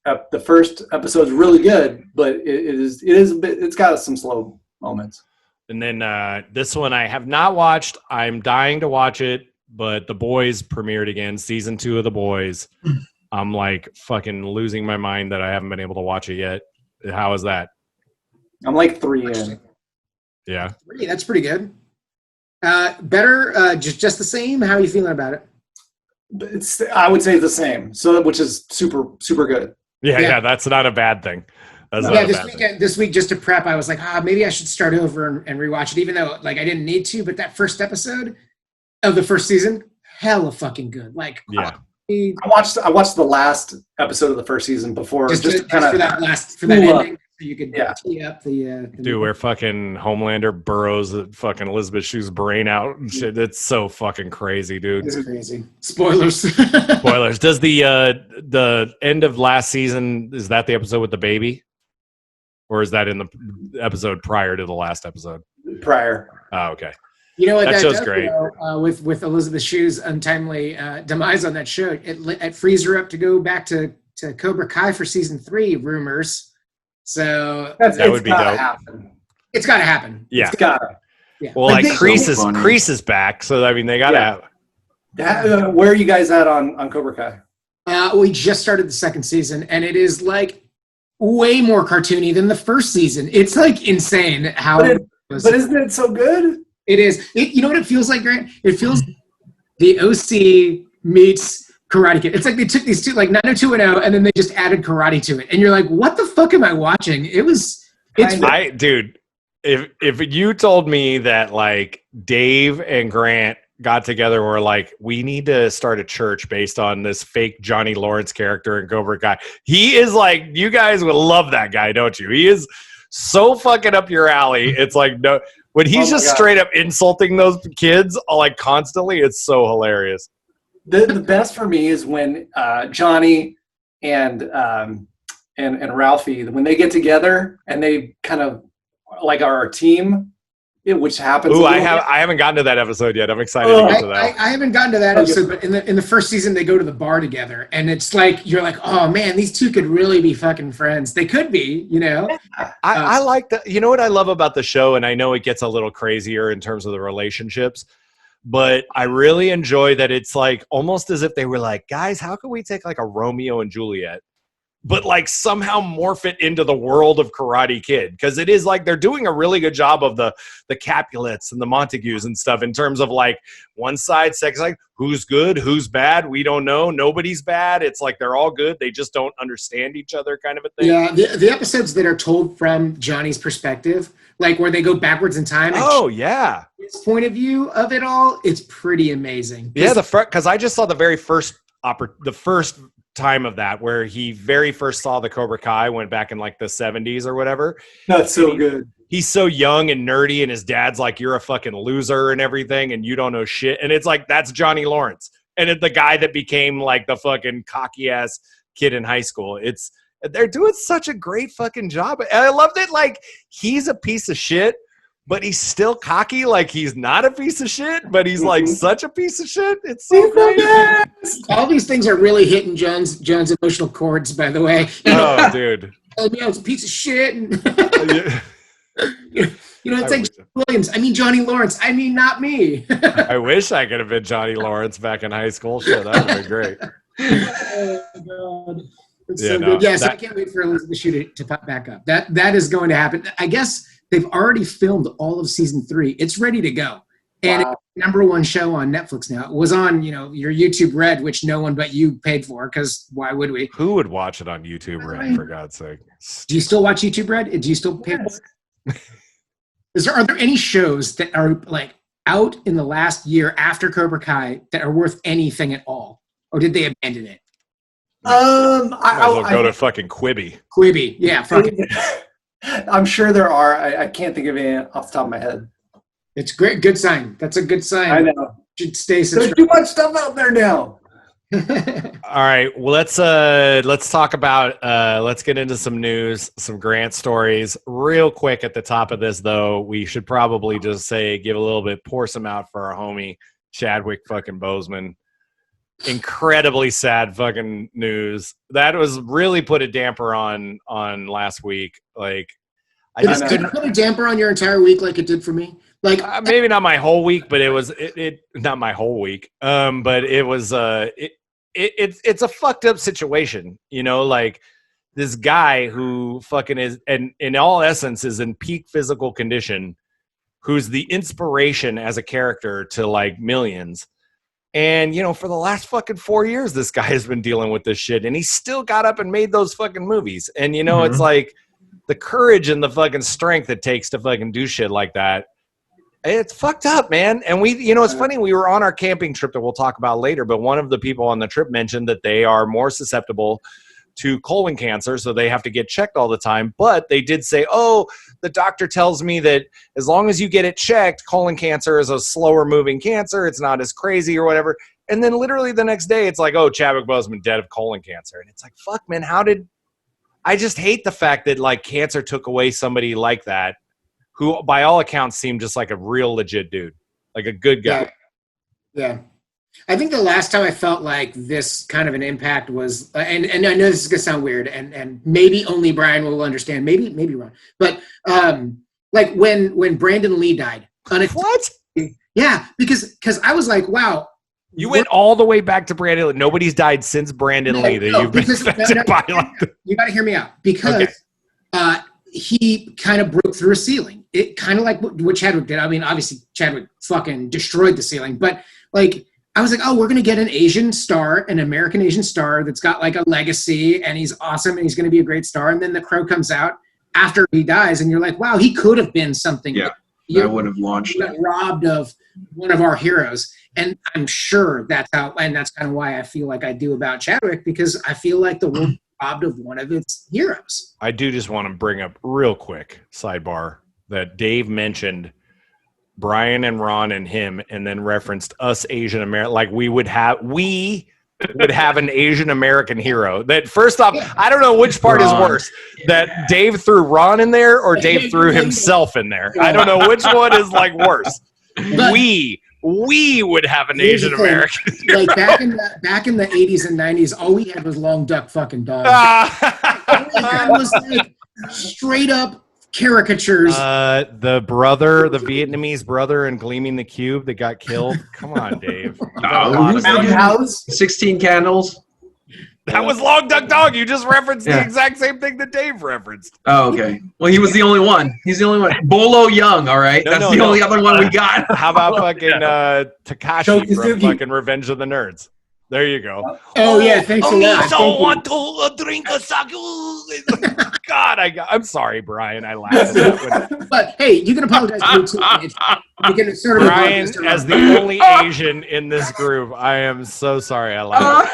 Speaker 3: episode's really good, but it's got some slow moments.
Speaker 1: And then this one I have not watched. I'm dying to watch it, but The Boys premiered again, season 2 of The Boys. I'm like fucking losing my mind that I haven't been able to watch it yet. How is that?
Speaker 3: I'm like 3 in.
Speaker 1: Yeah.
Speaker 2: Really, that's pretty good. Better, just the same. How are you feeling about it?
Speaker 3: I would say the same. So which is super good.
Speaker 1: Yeah, that's not a bad thing. That's not
Speaker 2: Yeah,
Speaker 1: a bad thing.
Speaker 2: this week, just to prep, I was like, maybe I should start over and rewatch it, even though like I didn't need to. But that first episode of the first season, hella fucking good. Like,
Speaker 1: Yeah.
Speaker 3: I watched the last episode of the first season before, just to kind of
Speaker 2: for that
Speaker 3: cool up.
Speaker 2: ending, so you could
Speaker 3: Yeah.
Speaker 2: tee up the
Speaker 1: Dude, where fucking Homelander burrows fucking Elizabeth Shue's brain out and shit. It's so fucking crazy, dude.
Speaker 2: This is crazy. Spoilers.
Speaker 1: Spoilers. Does the end of last season, is that the episode with the baby? Or is that in the episode prior to the last episode?
Speaker 3: prior.
Speaker 1: Oh, okay.
Speaker 2: You know what?
Speaker 1: That show's
Speaker 2: does,
Speaker 1: great.
Speaker 2: though, with Elizabeth Shue's untimely demise on that show, it frees her up to go back to Cobra Kai for season 3. Rumors. So
Speaker 1: That would be dope.
Speaker 3: Happen.
Speaker 2: it's got to happen.
Speaker 1: Yeah.
Speaker 3: It's gotta.
Speaker 2: Yeah.
Speaker 1: Well,
Speaker 3: But
Speaker 1: like
Speaker 3: they-
Speaker 1: Kreese is back, so I mean they gotta.
Speaker 3: Yeah. Where are you guys at on Cobra Kai?
Speaker 2: We just started the second season, and it is like way more cartoony than the first season. It's like insane how.
Speaker 3: But isn't it so good?
Speaker 2: It is. You know what it feels like, Grant? It feels the OC meets Karate Kid. It's like they took these two, like 90210, and then they just added karate to it, and you're like, "What the fuck am I watching?" It's
Speaker 1: Dude, if you told me that like Dave and Grant got together and were like, we need to start a church based on this fake Johnny Lawrence character in Cobra Kai. He is like, you guys would love that guy, don't you? He is so fucking up your alley. It's like, no, when he's just
Speaker 3: God.
Speaker 1: straight up insulting those kids like constantly, it's so hilarious.
Speaker 3: The best for me is when Johnny and Ralphie, when they get together and they kind of like are a team, which happens.
Speaker 1: Ooh,
Speaker 3: a
Speaker 1: I
Speaker 3: little bit.
Speaker 1: haven't gotten to that episode yet. I'm excited to get to that.
Speaker 2: I haven't gotten to that episode, but in the first season they go to the bar together, and it's like you're like, oh man, these two could really be fucking friends. They could be, you know.
Speaker 1: I like that. You know what I love about the show, and I know it gets a little crazier in terms of the relationships, but I really enjoy that it's like almost as if they were like, guys, how can we take like a Romeo and Juliet, but like somehow morph it into the world of Karate Kid? Because it is like they're doing a really good job of the Capulets and the Montagues and stuff in terms of like one side, second side, who's good, who's bad, we don't know, nobody's bad. It's like they're all good, they just don't understand each other, kind of a thing.
Speaker 2: Yeah, the episodes that are told from Johnny's perspective, like where they go backwards in time. And
Speaker 1: Oh yeah,
Speaker 2: his point of view of it all, it's pretty amazing.
Speaker 1: yeah. Because I just saw the very first time of that where he very first saw the Cobra Kai, went back in like the 70s or whatever.
Speaker 3: That's so good.
Speaker 1: he's so young and nerdy, and his dad's like, you're a fucking loser and everything, and you don't know shit. And it's like, that's Johnny Lawrence. And it's the guy that became like the fucking cocky ass kid in high school. They're doing such a great fucking job. And I love that, like, he's a piece of shit, but he's still cocky. Like, he's not a piece of shit, but he's like such a piece of shit. It's so great.
Speaker 2: All these things are really hitting John's emotional chords, by the way.
Speaker 1: Oh, dude.
Speaker 2: I was a piece of shit. And it's like Williams. I mean, Johnny Lawrence. I mean, not me.
Speaker 1: I wish I could have been Johnny Lawrence back in high school. Shit, that would have been great.
Speaker 2: Oh, God. It's so good. Yes, I can't wait for Elizabeth Shue to pop back up. That is going to happen. I guess they've already filmed all of season 3. It's ready to go. And it's the #1 show on Netflix now. It was on, your YouTube Red, which no one but you paid for, because why would we?
Speaker 1: Who would watch it on YouTube Red, for God's sake?
Speaker 2: Do you still watch YouTube Red? Do you still pay for it? Are there any shows that are like out in the last year after Cobra Kai that are worth anything at all? Or did they abandon it?
Speaker 1: I'll go to fucking Quibi.
Speaker 2: Quibi, yeah. Fucking.
Speaker 3: I'm sure there are. I can't think of any off the top of my head.
Speaker 2: It's great. Good sign. That's a good sign.
Speaker 3: I know.
Speaker 2: Should stay
Speaker 3: There's too much stuff out there now.
Speaker 1: All right. Well, let's talk about let's get into some news, some Grant stories real quick. At the top of this, though, we should probably just pour some out for our homie Chadwick fucking Boseman. Incredibly sad fucking news. That was really put a damper on last week. Like, I just couldn't
Speaker 2: put a damper on your entire week like it did for me. Like,
Speaker 1: maybe not my whole week, but it not my whole week. But it was it's a fucked up situation. Like, this guy who fucking is, and in all essence is in peak physical condition, who's the inspiration as a character to like millions. And, for the last fucking 4 years, this guy has been dealing with this shit, and he still got up and made those fucking movies. And, it's like the courage and the fucking strength it takes to fucking do shit like that. It's fucked up, man. And it's funny. We were on our camping trip that we'll talk about later, but one of the people on the trip mentioned that they are more susceptible to colon cancer, so they have to get checked all the time. But they did say, the doctor tells me that as long as you get it checked, colon cancer is a slower moving cancer. It's not as crazy or whatever. And then literally the next day, it's like, Chadwick Boseman dead of colon cancer. And it's like, fuck, man, I just hate the fact that like cancer took away somebody like that, who by all accounts seemed just like a real legit dude, like a good guy.
Speaker 2: Yeah. I think the last time I felt like this kind of an impact was, and I know this is gonna sound weird, and maybe only Brian will understand, maybe Ron, but like when Brandon Lee died.
Speaker 1: What?
Speaker 2: Yeah, because I was like, wow.
Speaker 1: You went all the way back to Brandon Lee. Nobody's died since Brandon Lee that you've been affected by.
Speaker 2: You got to hear me out, because he kind of broke through a ceiling. It kind of like what Chadwick did. I mean, obviously Chadwick fucking destroyed the ceiling, but like, I was like, we're going to get an Asian star, an American Asian star that's got like a legacy, and he's awesome and he's going to be a great star. And then The Crow comes out after he dies, and you're like, wow, he could have been something.
Speaker 4: Yeah, that would have launched.
Speaker 2: He got robbed of one of our heroes. And I'm sure that's how, and that's kind of why I feel like I do about Chadwick, because I feel like the world robbed of one of its heroes.
Speaker 1: I do just want to bring up real quick, sidebar, that Dave mentioned Brian and Ron and him, and then referenced us Asian American, like we would have an Asian American hero. That first off, I don't know which part is worse, that Dave threw Ron in there or Dave threw himself in there. I don't know which one is like worse. But we would have an Asian American hero.
Speaker 2: Like back in the 80s and 90s, all we had was Long Duck fucking dogs. All we had was like straight up caricatures.
Speaker 1: The Vietnamese brother in Gleaming the Cube that got killed. Come on, Dave.
Speaker 3: House?
Speaker 4: 16 Candles.
Speaker 1: That was Long Duck Dog. You just referenced the exact same thing that Dave referenced.
Speaker 4: Oh, okay. Well, he was the only one. He's the only one. Bolo Young, all right? That's the only other one we got.
Speaker 1: How about fucking Takashi from fucking Revenge of the Nerds? There you go.
Speaker 2: Oh yeah, thanks a lot.
Speaker 1: I want to drink a sake. God, I'm sorry, Brian. I laughed.
Speaker 2: But hey, you can apologize to me too. You can sort of
Speaker 1: Brian, as the only Asian in this group, I am so sorry. I laughed.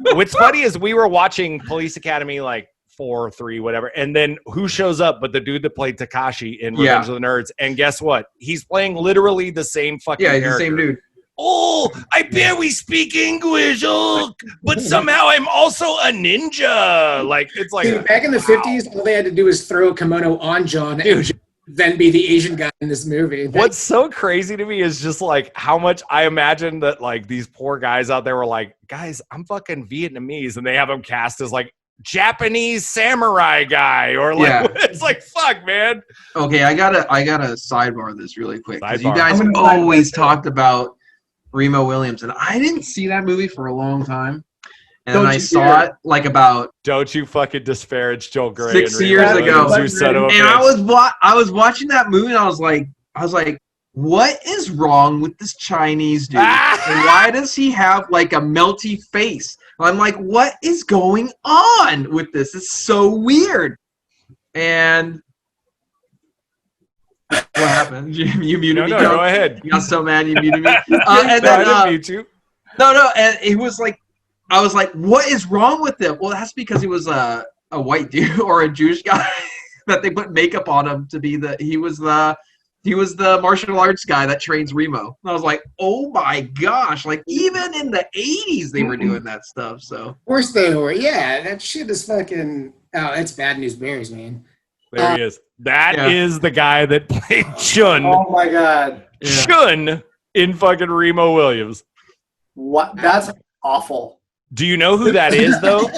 Speaker 1: What's funny is we were watching Police Academy like 4, 3, whatever. And then who shows up but the dude that played Takashi in Revenge of the Nerds? And guess what? He's playing literally the same fucking character.
Speaker 4: The same dude.
Speaker 1: Oh, I barely speak English. Oh, but somehow I'm also a ninja. Like, it's like,
Speaker 2: dude, back in the 50s, all they had to do was throw a kimono on John and then be the Asian guy in this movie.
Speaker 1: What's so crazy to me is just like how much I imagine that like these poor guys out there were like, guys, I'm fucking Vietnamese, and they have them cast as like Japanese samurai guy, or like it's like, fuck, man.
Speaker 4: Okay, I gotta sidebar this really quick, because you
Speaker 1: Sidebar.
Speaker 4: guys always talked about Remo Williams, and I didn't see that movie for a long time, and then I saw it like about
Speaker 1: Don't you fucking disparage Joel Gray
Speaker 4: 6
Speaker 1: and
Speaker 4: years
Speaker 1: Remo
Speaker 4: ago.
Speaker 1: Williams, you son of a
Speaker 4: and
Speaker 1: bitch.
Speaker 4: I was watching that movie, and I was like, what is wrong with this Chinese dude? And why does he have like a melty face? I'm like, what is going on with this? It's so weird. And what happened? You muted me.
Speaker 1: No, go ahead.
Speaker 4: You got so mad you muted me. And
Speaker 1: I
Speaker 4: then,
Speaker 1: didn't mute you.
Speaker 4: No, and it was like, I was like, what is wrong with him? Well, that's because he was a white dude or a Jewish guy that they put makeup on him to be he was the martial arts guy that trains Remo. And I was like, oh my gosh, like even in the 80s they were doing that stuff. So
Speaker 2: Of course they were. Yeah, that shit is fucking. Oh, that's bad news bears, man.
Speaker 1: There he is. That is the guy that played Chun.
Speaker 3: Oh my god.
Speaker 1: Chun in fucking Remo Williams.
Speaker 3: What? That's awful.
Speaker 1: Do you know who that is, though?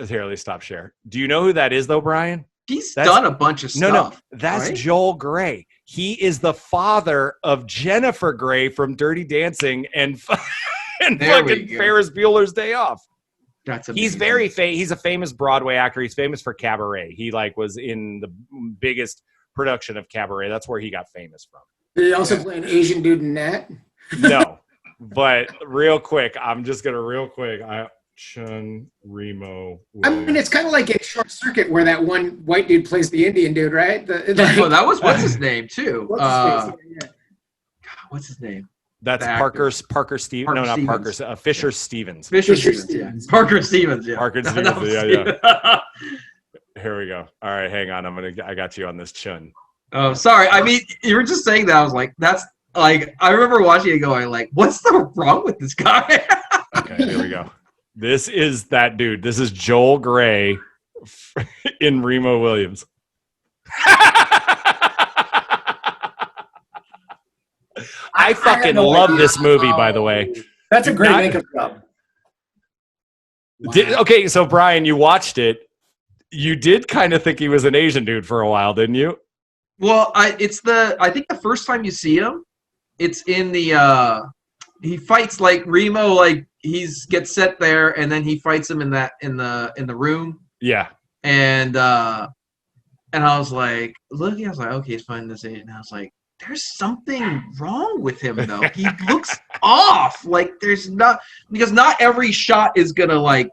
Speaker 1: Here, let's stop share. Do you know who that is, though, Brian?
Speaker 4: he's done a bunch of stuff.
Speaker 1: No, that's
Speaker 4: right?
Speaker 1: Joel Gray. He is the father of Jennifer Grey from Dirty Dancing and fucking Ferris Bueller's Day Off.
Speaker 4: That's
Speaker 1: he's very he's a famous Broadway actor. He's famous for Cabaret. He was in the biggest production of Cabaret. That's where he got famous from.
Speaker 2: Did he also play an Asian dude in that?
Speaker 1: No, but real quick, I'm just gonna Chun Remo.
Speaker 2: I mean, it's kind of like in Short Circuit where that one white dude plays the Indian dude, right?
Speaker 4: That was what's his name too. What's his name?
Speaker 1: That's Parker Stevens. No, not Parker. Fisher Stevens.
Speaker 4: Fisher Stevens. Parker Stevens. Yeah.
Speaker 1: Parker Stevens. Yeah. Here we go. All right, hang on. I got you on this Chun.
Speaker 4: Oh, sorry. I mean, you were just saying that. I was like, that's like, I remember watching it going like, what's wrong with this guy?
Speaker 1: Okay, here we go. This is that dude. This is Joel Gray in Remo Williams. I fucking love this movie, by the way.
Speaker 3: That's a great makeup job.
Speaker 2: Wow.
Speaker 1: Okay, so Brian, you watched it. You did kind of think he was an Asian dude for a while, didn't you?
Speaker 4: Well, I think the first time you see him, it's in the he fights like Remo, like gets set there, and then he fights him in the room.
Speaker 1: Yeah.
Speaker 4: And I was like, looking, I was like, okay, he's finding this Asian. And I was like, there's something wrong with him though. He looks off. Like because not every shot is gonna like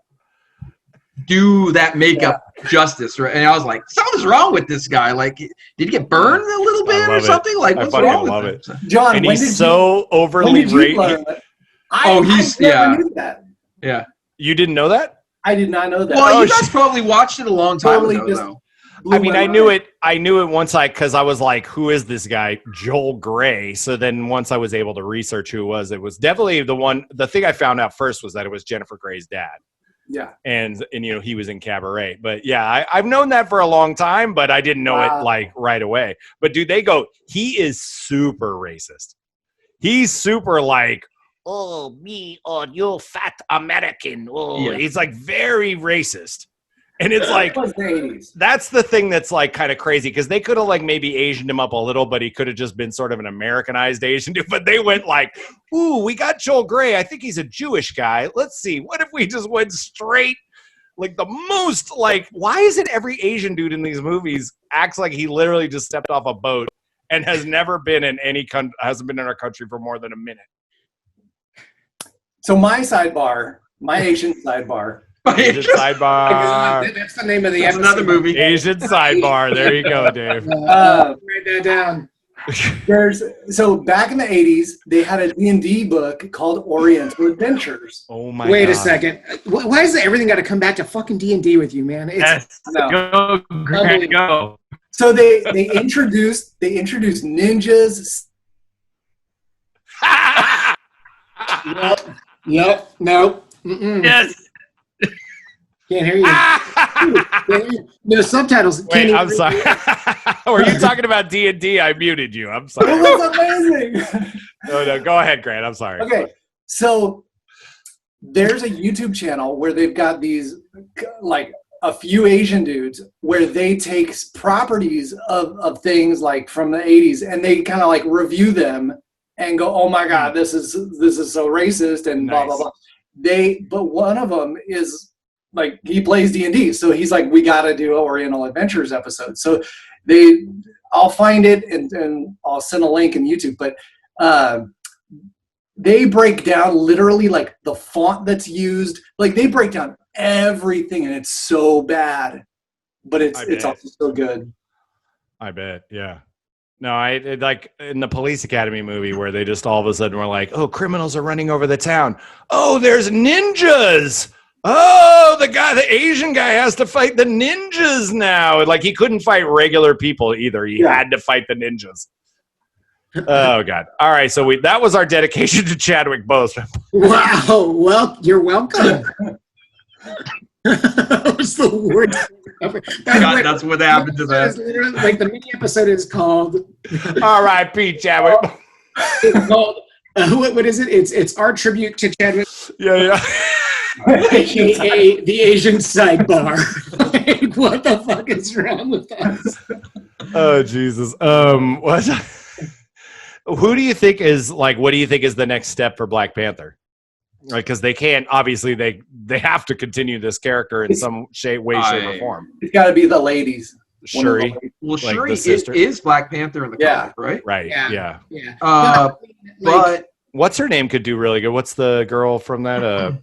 Speaker 4: do that makeup justice, right? And I was like, something's wrong with this guy. Like, did he get burned a little bit or something? Like, what's wrong with him?
Speaker 3: John,
Speaker 1: and he's so overly rated.
Speaker 3: I never knew that.
Speaker 4: Yeah.
Speaker 1: You didn't know that?
Speaker 3: I did not know that.
Speaker 4: Well, you guys probably watched it a long time ago, though.
Speaker 1: I mean, I knew it once because I was like, who is this guy? Joel Gray. So then once I was able to research who it was definitely the thing I found out first was that it was Jennifer Grey's dad.
Speaker 3: Yeah.
Speaker 1: And he was in Cabaret. But yeah, I've known that for a long time, but I didn't know it like right away. But dude, he is super racist. He's super like, oh, me, oh, you fat American. Oh, yeah. He's like very racist. And it's like, that's the thing that's like kind of crazy because they could have like maybe Asianed him up a little, but he could have just been sort of an Americanized Asian dude. But they went like, ooh, we got Joel Gray. I think he's a Jewish guy. Let's see. What if we just went straight like the most like, why is it every Asian dude in these movies acts like he literally just stepped off a boat and has never been in hasn't been in our country for more than a minute?
Speaker 3: So my Asian sidebar.
Speaker 1: Asian Sidebar.
Speaker 2: That's the name of the episode.
Speaker 4: Another movie.
Speaker 1: Asian Sidebar. There you go, Dave.
Speaker 2: Write that down.
Speaker 3: So back in the 80s, they had a D&D book called Oriental Adventures.
Speaker 1: Oh my
Speaker 2: Wait
Speaker 1: God.
Speaker 2: a second. Why does everything got to come back to fucking D&D with you, man?
Speaker 5: Yes.
Speaker 3: No.
Speaker 5: Go, Grant, go.
Speaker 3: So they introduced ninjas.
Speaker 2: Yep. No. Mm-mm.
Speaker 5: Yes.
Speaker 2: Can't hear you. Can't hear you. No subtitles.
Speaker 1: Wait,
Speaker 2: Can't
Speaker 1: I'm
Speaker 2: even
Speaker 1: sorry.
Speaker 2: read
Speaker 1: Were you talking about D&D? I muted you. I'm sorry.
Speaker 3: It was amazing.
Speaker 1: No, go ahead, Grant. I'm sorry.
Speaker 3: Okay, so there's a YouTube channel where they've got these, like, a few Asian dudes where they take properties of things like from the 80s and they kind of like review them and go, oh my God, this is so racist and blah, blah, blah. But one of them is like, he plays D&D. So he's like, we got to do an Oriental Adventures episode. So I'll find it and I'll send a link in YouTube, but they break down literally like the font that's used. Like they break down everything and it's so bad, but it's also so good.
Speaker 1: I bet. Yeah. No, like in the Police Academy movie where they just all of a sudden were like, oh, criminals are running over the town. Oh, there's ninjas. Oh, the Asian guy has to fight the ninjas now. Like he couldn't fight regular people either. He had to fight the ninjas. Oh God. All right. So that was our dedication to Chadwick Boseman.
Speaker 2: Wow. Well, you're welcome. That was the worst.
Speaker 4: God, that's what happened to that.
Speaker 2: Literally, like the mini episode is called
Speaker 1: R.I.P. Chadwick.
Speaker 2: It's called what is it? It's our tribute to Chadwick.
Speaker 1: Yeah.
Speaker 2: AKA the Asian Sidebar. Like, what the fuck is wrong with us?
Speaker 1: Oh Jesus. What? Who do you think is like? What do you think is the next step for Black Panther? Like, because they can't. Obviously, they have to continue this character in some shape, way, shape, or form.
Speaker 3: It's got to be the ladies.
Speaker 1: Shuri.
Speaker 4: Well,
Speaker 1: like
Speaker 4: Shuri
Speaker 1: sister.
Speaker 4: is Black Panther in the comic, right?
Speaker 1: Right.
Speaker 2: Yeah.
Speaker 4: But
Speaker 1: what's her name could do really good. What's the girl from that?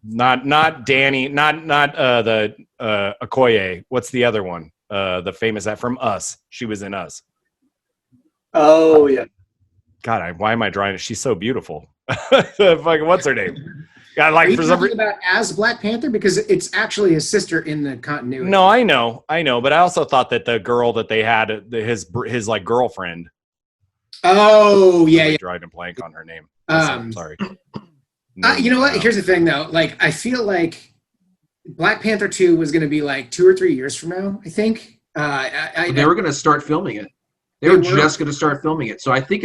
Speaker 1: Not Danny. Not the Okoye. What's the other one? The famous from Us. She was in Us.
Speaker 3: Oh yeah.
Speaker 1: God, why am I drawing it? She's so beautiful. Fucking, what's her name? God, like,
Speaker 2: are you
Speaker 1: for some
Speaker 2: talking about as Black Panther? Because it's actually his sister in the continuity.
Speaker 1: No, I know, but I also thought that the girl that they had, his like girlfriend.
Speaker 2: Oh yeah.
Speaker 1: Drawing a blank on her name. Sorry.
Speaker 2: You know what? Here's the thing, though. Like, I feel like Black Panther 2 was going to be like 2 or 3 years from now. I think
Speaker 4: they were going to start filming it. They were just going to start filming it. So I think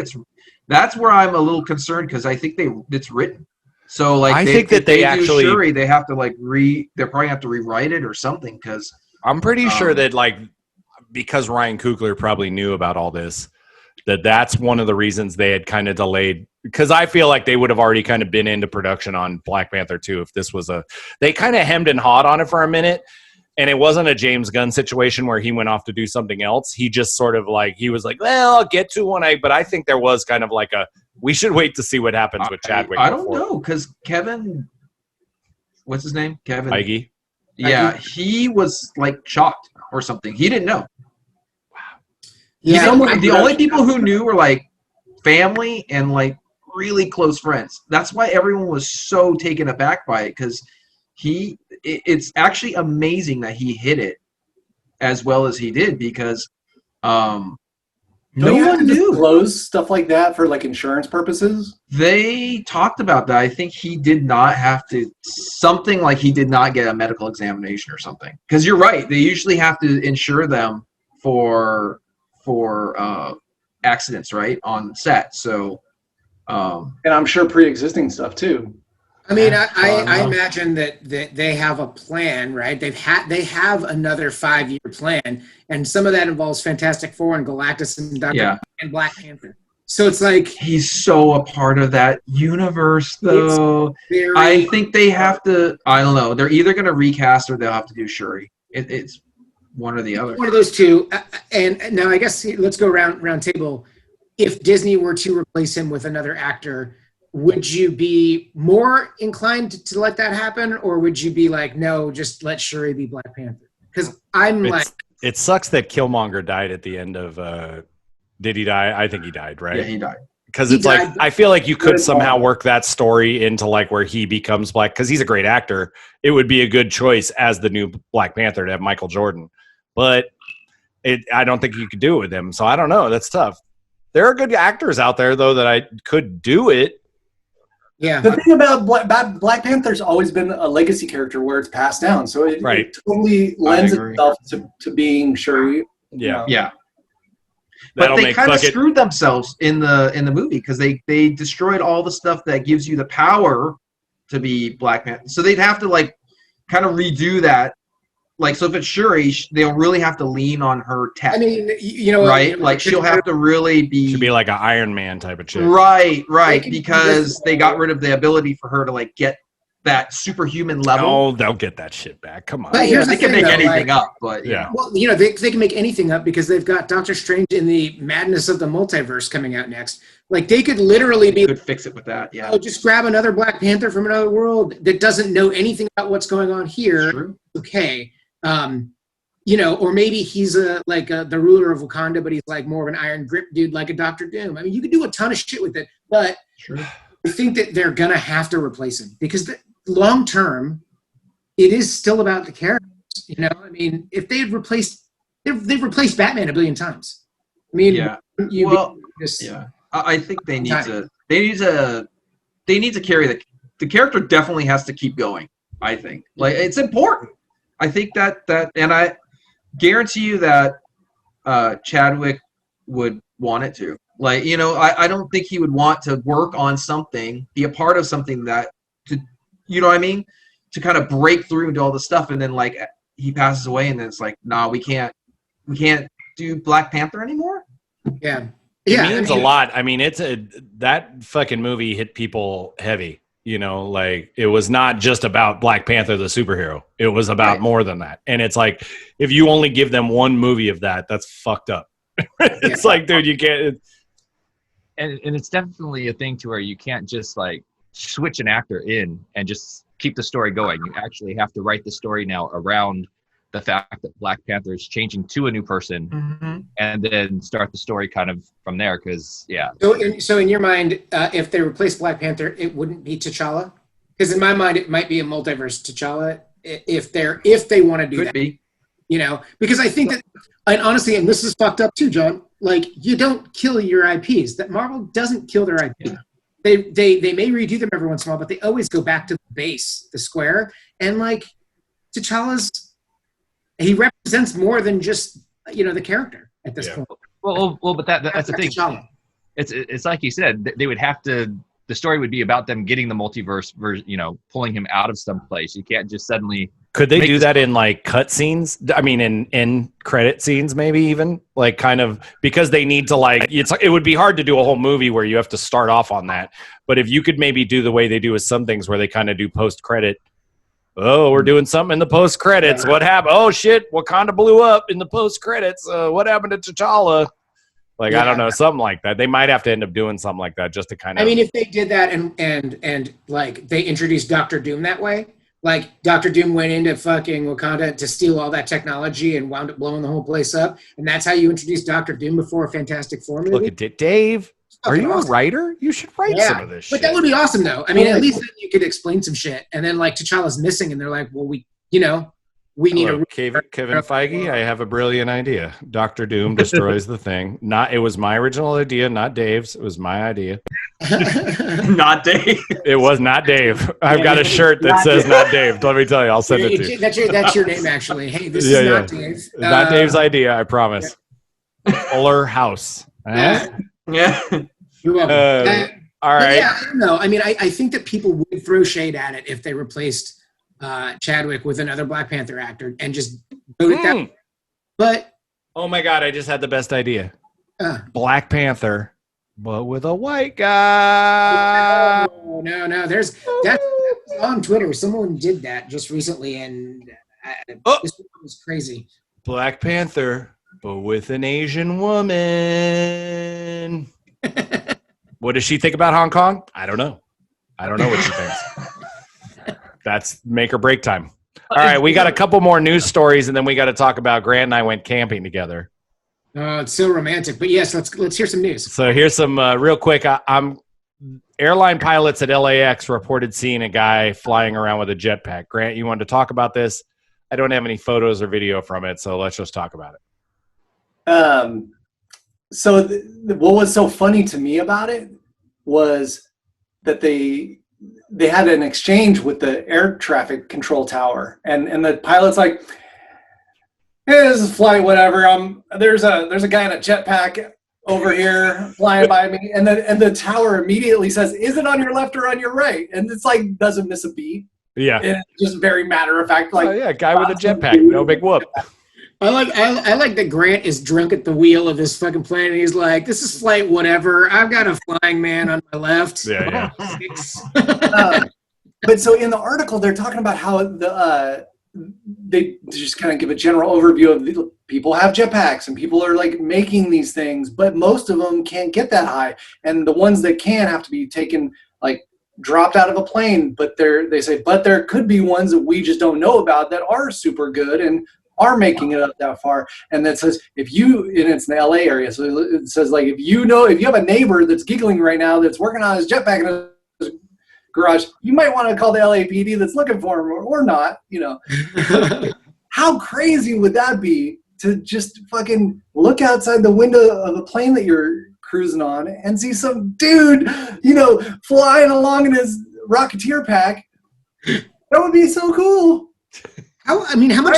Speaker 4: that's where I'm a little concerned because I think it's written. So like
Speaker 1: I think that they actually
Speaker 4: do Shuri, they have to like they probably have to rewrite it or something because
Speaker 1: I'm pretty sure that like because Ryan Coogler probably knew about all this, that's one of the reasons they had kind of delayed. Because I feel like they would have already kind of been into production on Black Panther 2 if this was they kind of hemmed and hawed on it for a minute. And it wasn't a James Gunn situation where he went off to do something else. He just sort of like, he was like, well, I'll get to but I think there was kind of like we should wait to see what happens with Chadwick.
Speaker 4: I don't know, because Kevin, what's his name? Kevin
Speaker 1: Feige?
Speaker 4: Yeah, he was like shocked or something. He didn't know.
Speaker 1: Wow.
Speaker 2: Yeah,
Speaker 4: the only people who knew were like family and like really close friends. That's why everyone was so taken aback by it because it's actually amazing that he hit it as well as he did because no one knew.
Speaker 3: Disclose stuff like that for like insurance purposes.
Speaker 4: They talked about that. I think he did not have to something like he did not get a medical examination or something. Because you're right, they usually have to insure them for accidents, right, on set. So,
Speaker 3: and I'm sure pre-existing stuff too.
Speaker 2: I mean, I imagine that they have a plan, right? They have another 5-year plan, and some of that involves Fantastic Four and Galactus and and Black Panther. So it's like
Speaker 4: he's so a part of that universe, though. I think they have to. I don't know. They're either going to recast or they'll have to do Shuri. It's one or the other.
Speaker 2: One of those two. And now I guess let's go round table. If Disney were to replace him with another actor, would you be more inclined to let that happen, or would you be like, no, just let Shuri be Black Panther? Because it sucks
Speaker 1: that Killmonger died at the end of Did he die? I think he died, right?
Speaker 4: Yeah, he died.
Speaker 1: Because
Speaker 2: He
Speaker 1: it's like,
Speaker 2: died.
Speaker 1: I feel like you could
Speaker 3: Good
Speaker 1: somehow
Speaker 3: point.
Speaker 1: work that story into like where he becomes Black, because he's a great actor. It would be a good choice as the new Black Panther to have Michael Jordan. But I don't think you could do it with him. So I don't know. That's tough. There are good actors out there, though, that I could do it.
Speaker 2: Yeah.
Speaker 3: The thing about Black Panther's always been a legacy character where it's passed down. So it totally lends
Speaker 4: agree.
Speaker 3: itself to being Shuri.
Speaker 1: Yeah.
Speaker 4: Yeah.
Speaker 1: That'll
Speaker 4: But they
Speaker 1: make
Speaker 4: kind of
Speaker 1: fucking-
Speaker 4: screwed themselves in the movie because they destroyed all the stuff that gives you the power to be Black Panther. So they'd have to like kind of redo that. Like, so if it's Shuri, they'll really have to lean on her tech.
Speaker 2: I mean, you know,
Speaker 4: right? Like she'll have to really be
Speaker 1: Should be like an Iron Man type of chick.
Speaker 4: right,
Speaker 2: They can do
Speaker 4: because
Speaker 2: this-
Speaker 4: they got rid of the ability for her to like get that superhuman level.
Speaker 1: Oh, they'll get that shit back. Come on.
Speaker 2: But
Speaker 4: Yeah,
Speaker 2: here's
Speaker 4: they
Speaker 2: the
Speaker 4: can
Speaker 2: thing,
Speaker 4: make
Speaker 2: though,
Speaker 4: anything
Speaker 2: like-
Speaker 4: up, but
Speaker 1: Yeah.
Speaker 2: Well, you know, they can make anything up because they've got Doctor Strange in the madness of the multiverse coming out next. Like, they could literally
Speaker 4: they
Speaker 2: be,
Speaker 4: could fix it with that. Yeah,
Speaker 2: oh, just grab another Black Panther from another world that doesn't know anything about what's going on here.
Speaker 4: true.
Speaker 2: Okay. You know, or maybe he's the ruler of Wakanda, but he's like more of an iron grip dude, like a Doctor Doom. I mean, you could do a ton of shit with it, but
Speaker 4: True.
Speaker 2: I think that they're gonna have to replace him because long term, it is still about the characters. You know, I mean, if they had replaced, they've replaced Batman a billion times. I mean,
Speaker 4: Yeah.
Speaker 2: you
Speaker 4: Well,
Speaker 2: just
Speaker 4: Yeah, I think they need
Speaker 2: Time.
Speaker 4: to. They need to carry the character. Definitely has to keep going. I think like it's important. I think that and I guarantee you that Chadwick would want it to. Like, you know, I don't think he would want to work on something, be a part of something that to, you know what I mean, to kind of break through into all the stuff, and then like he passes away, and then it's like, nah, we can't do Black Panther anymore.
Speaker 2: yeah.
Speaker 1: It
Speaker 2: Yeah,
Speaker 1: means
Speaker 2: I mean,
Speaker 1: a lot. I mean, that fucking movie hit people heavy. You know, like it was not just about Black Panther, the superhero. It was about
Speaker 2: Right.
Speaker 1: more than that. And it's like, if you only give them one movie of that, that's fucked up. It's like, dude, you can't.
Speaker 5: And it's definitely a thing to where you can't just like switch an actor in and just keep the story going. You actually have to write the story now around the fact that Black Panther is changing to a new person, and then start the story kind of from there. Because
Speaker 2: So in your mind, if they replace Black Panther, it wouldn't be T'Challa? Because in my mind, it might be a multiverse T'Challa if they want to do
Speaker 4: Could
Speaker 2: that.
Speaker 4: be.
Speaker 2: You know, because I think that, and honestly, and this is fucked up too, John. Like, you don't kill your IPs. That Marvel doesn't kill their IP.
Speaker 4: Yeah.
Speaker 2: They may redo them every once in a while, but they always go back to the base, the square. And like he represents more than just the character at this
Speaker 1: Yeah.
Speaker 2: point.
Speaker 5: well, but that's the thing.
Speaker 2: T'Challa.
Speaker 5: It's like you said, they would have to. The story would be about them getting the multiverse, pulling him out of some place. You can't just suddenly.
Speaker 1: Could they
Speaker 5: Make
Speaker 1: do
Speaker 5: this-
Speaker 1: that in like cut scenes? I mean, in credit scenes, maybe even like kind of, because they need to like, it would be hard to do a whole movie where you have to start off on that. But if you could maybe do the way they do with some things where they kind of do post credit. Oh, we're doing something in the post credits. What happened? Oh shit, Wakanda blew up in the post credits. What happened to T'Challa? Like, I don't know, something like that. They might have to end up doing something like that just to kind of.
Speaker 2: I mean, if they did that and like they introduced Doctor Doom that way, like Doctor Doom went into fucking Wakanda to steal all that technology and wound up blowing the whole place up, and that's how you introduced Doctor Doom before a Fantastic Four movie.
Speaker 1: Look at it, Dave. Are
Speaker 2: Fucking
Speaker 1: you a
Speaker 2: awesome.
Speaker 1: writer? You should write some of this shit.
Speaker 2: But that would be awesome, though. I mean, at least then you could explain some shit, and then like T'Challa's missing, and they're like, well, we need
Speaker 1: Hello,
Speaker 2: a.
Speaker 1: Kevin Feige. I have a brilliant idea. Doctor Doom destroys the thing. It was my original idea, not Dave's. It was my idea.
Speaker 4: Not Dave.
Speaker 1: It was not Dave. I've got a shirt that says not Dave. Let me tell you, I'll send it to you.
Speaker 2: That's your name, actually. Hey, this
Speaker 1: Yeah,
Speaker 2: is
Speaker 1: yeah.
Speaker 2: not Dave.
Speaker 1: It's not Dave's idea, I promise. Fuller House.
Speaker 2: Uh,
Speaker 4: Yeah.
Speaker 2: You're welcome.
Speaker 1: All
Speaker 2: But
Speaker 1: right.
Speaker 2: yeah, I don't know. I mean, I think that people would throw shade at it if they replaced Chadwick with another Black Panther actor and just wrote it that way. But
Speaker 1: Oh my God, I just had the best idea.
Speaker 2: uh,
Speaker 1: Black Panther, but with a white guy.
Speaker 2: no, that's on Twitter. Someone did that just recently, and
Speaker 1: Oh.
Speaker 2: this was crazy.
Speaker 1: Black Panther, but with an Asian woman. What does she think about Hong Kong? I don't know. I don't know what she thinks. That's make or break time. All right, we got a couple more news stories, and then we got to talk about Grant and I went camping together.
Speaker 2: Oh, it's so romantic. But yes, let's hear some news.
Speaker 1: So here's some real quick. I'm airline pilots at LAX reported seeing a guy flying around with a jetpack. Grant, you wanted to talk about this? I don't have any photos or video from it, so let's just talk about it.
Speaker 3: So what was so funny to me about it was that they had an exchange with the air traffic control tower, and the pilot's like, "Hey, this is flight whatever. There's a guy in a jetpack over here flying by me," and the tower immediately says, "Is it on your left or on your right?" And it's like doesn't miss a beat.
Speaker 1: Yeah,
Speaker 3: and just very matter of fact, like,
Speaker 1: oh, yeah, guy with a jetpack, no big whoop.
Speaker 2: I like that Grant is drunk at the wheel of this fucking plane, and he's like, "This is flight whatever. I've got a flying man on my left."
Speaker 1: Yeah.
Speaker 3: But so in the article, they're talking about how they just kind of give a general overview of the, people have jetpacks and people are like making these things, but most of them can't get that high, and the ones that can have to be taken, like, dropped out of a plane. But they say there could be ones that we just don't know about that are super good and are making it up that far. And that says and it's in the LA area, so it says, like, if you have a neighbor that's giggling right now that's working on his jetpack in his garage, you might want to call the LAPD that's looking for him, or not, How crazy would that be to just fucking look outside the window of a plane that you're cruising on and see some dude, flying along in his Rocketeer pack? That would be so cool.
Speaker 2: How much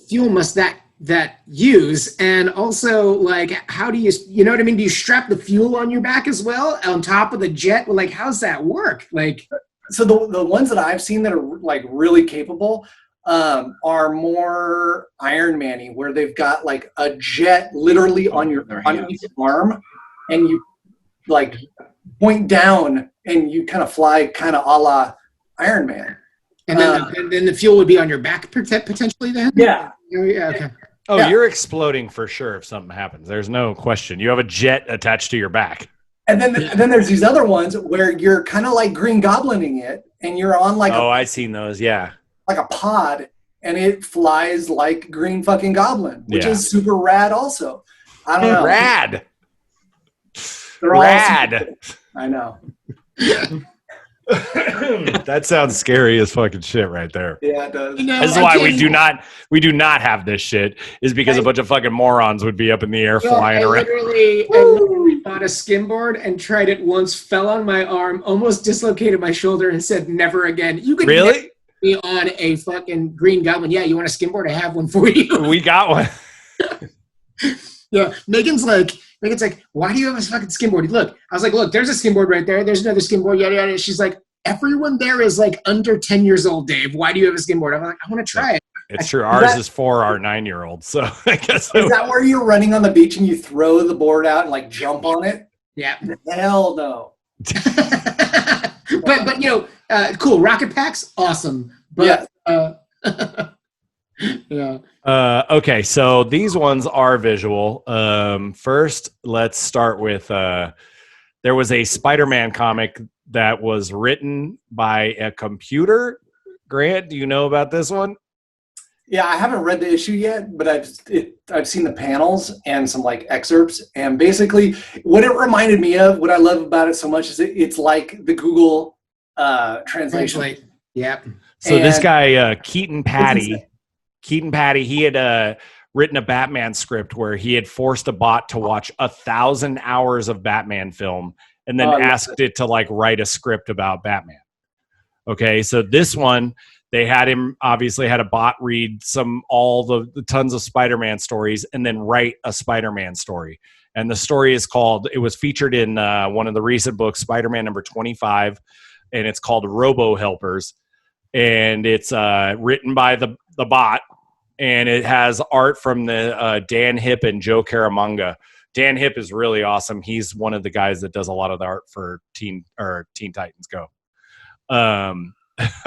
Speaker 2: fuel must that use? And also, like, how do you know what I mean? Do you strap the fuel on your back as well on top of the jet? Like, how's that work? Like,
Speaker 3: so the ones that I've seen that are like really capable are more Iron Man-y, where they've got like a jet literally on your arm, and you like point down and you kind of fly kind of a la Iron Man.
Speaker 2: And then the fuel would be on your back potentially then?
Speaker 3: Yeah.
Speaker 2: Yeah, okay.
Speaker 1: Oh,
Speaker 3: Yeah.
Speaker 1: You're exploding for sure if something happens. There's no question. You have a jet attached to your back.
Speaker 3: And then there's these other ones where you're kind of like Green Goblining it, and you're on like
Speaker 1: I've seen those. Yeah.
Speaker 3: like a pod, and it flies like Green fucking Goblin, which is super rad also. I don't know.
Speaker 1: Rad.
Speaker 3: They're all
Speaker 1: Rad.
Speaker 3: I know.
Speaker 1: That sounds scary as fucking shit right there.
Speaker 3: Yeah, it does.
Speaker 1: This is why we do not have this shit, is because a bunch of fucking morons would be up in the air flying around.
Speaker 2: I literally bought a skimboard and tried it once, fell on my arm, almost dislocated my shoulder, and said never again. You could
Speaker 1: Really?
Speaker 2: get me on a fucking Green Goblin. Yeah, you want a skimboard? I have one for you.
Speaker 1: We got one.
Speaker 2: Yeah, Megan's like, why do you have a fucking skimboard? Look, I was like, look, there's a skimboard right there. There's another skimboard, yada, yada. She's like, everyone there is like under 10 years old, Dave. Why do you have a skimboard? I'm like, I want to try it.
Speaker 1: It's true. Ours is for our 9-year-old. So I guess.
Speaker 3: Is that where you're running on the beach and you throw the board out and like jump on it?
Speaker 2: Yeah.
Speaker 3: Hell no.
Speaker 2: but cool. Rocket packs, awesome. But, yeah.
Speaker 1: Okay, so these ones are visual. First, let's start with there was a Spider-Man comic that was written by a computer. Grant, do you know about this one?
Speaker 3: Yeah, I haven't read the issue yet, but I've seen the panels and some like excerpts, and basically what it reminded me of, what I love about it so much, is it's like the Google translation.
Speaker 2: Yeah.
Speaker 1: So this guy Keaton Patty, he had written a Batman script where he had forced a bot to watch 1,000 hours of Batman film and then asked it to like write a script about Batman. Okay, so this one, they had a bot read all the tons of Spider-Man stories and then write a Spider-Man story. And the story it was featured in one of the recent books, Spider-Man number 25, and it's called Robo Helpers. And it's written by the bot, and it has art from the Dan Hipp and Joe Caramanga. Dan Hipp is really awesome. He's one of the guys that does a lot of the art for Teen Titans Go.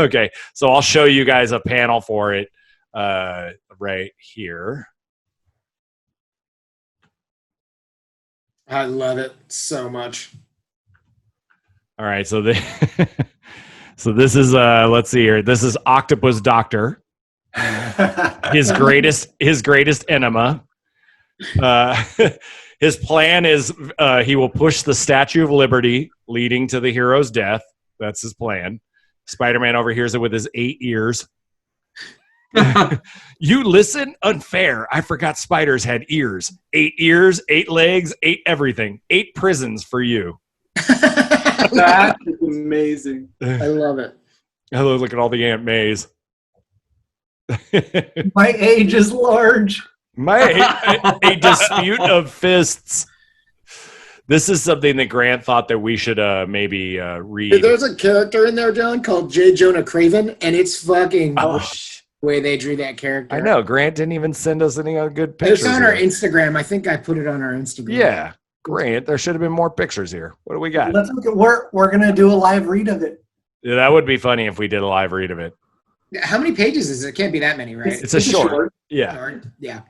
Speaker 1: Okay, so I'll show you guys a panel for it right here.
Speaker 2: I love it so much.
Speaker 1: All right, so so this is let's see here. This is Octopus Doctor. His greatest enema. His plan is he will push the Statue of Liberty, leading to the hero's death. That's his plan. Spider-Man overhears it with his 8 ears. You listen? Unfair. I forgot spiders had ears. 8 ears, 8 legs, 8 everything. 8 prisons for you.
Speaker 3: That is amazing.
Speaker 2: I love it.
Speaker 1: Hello, look at all the Aunt Mays.
Speaker 3: My age is large.
Speaker 1: A dispute of fists. This is something that Grant thought that we should maybe read.
Speaker 2: There's a character in there, John, called J. Jonah Craven, and it's fucking the way they drew that character.
Speaker 1: I know. Grant didn't even send us any good pictures.
Speaker 2: It's on our Instagram. I think I put it on our Instagram.
Speaker 1: Yeah. Grant, there should have been more pictures here. What do we got?
Speaker 3: Let's look at we're gonna do a live read of it.
Speaker 1: Yeah, that would be funny if we did a live read of it.
Speaker 2: How many pages is it? It can't be that many, right?
Speaker 1: It's a short. Yeah.
Speaker 2: Short. Yeah.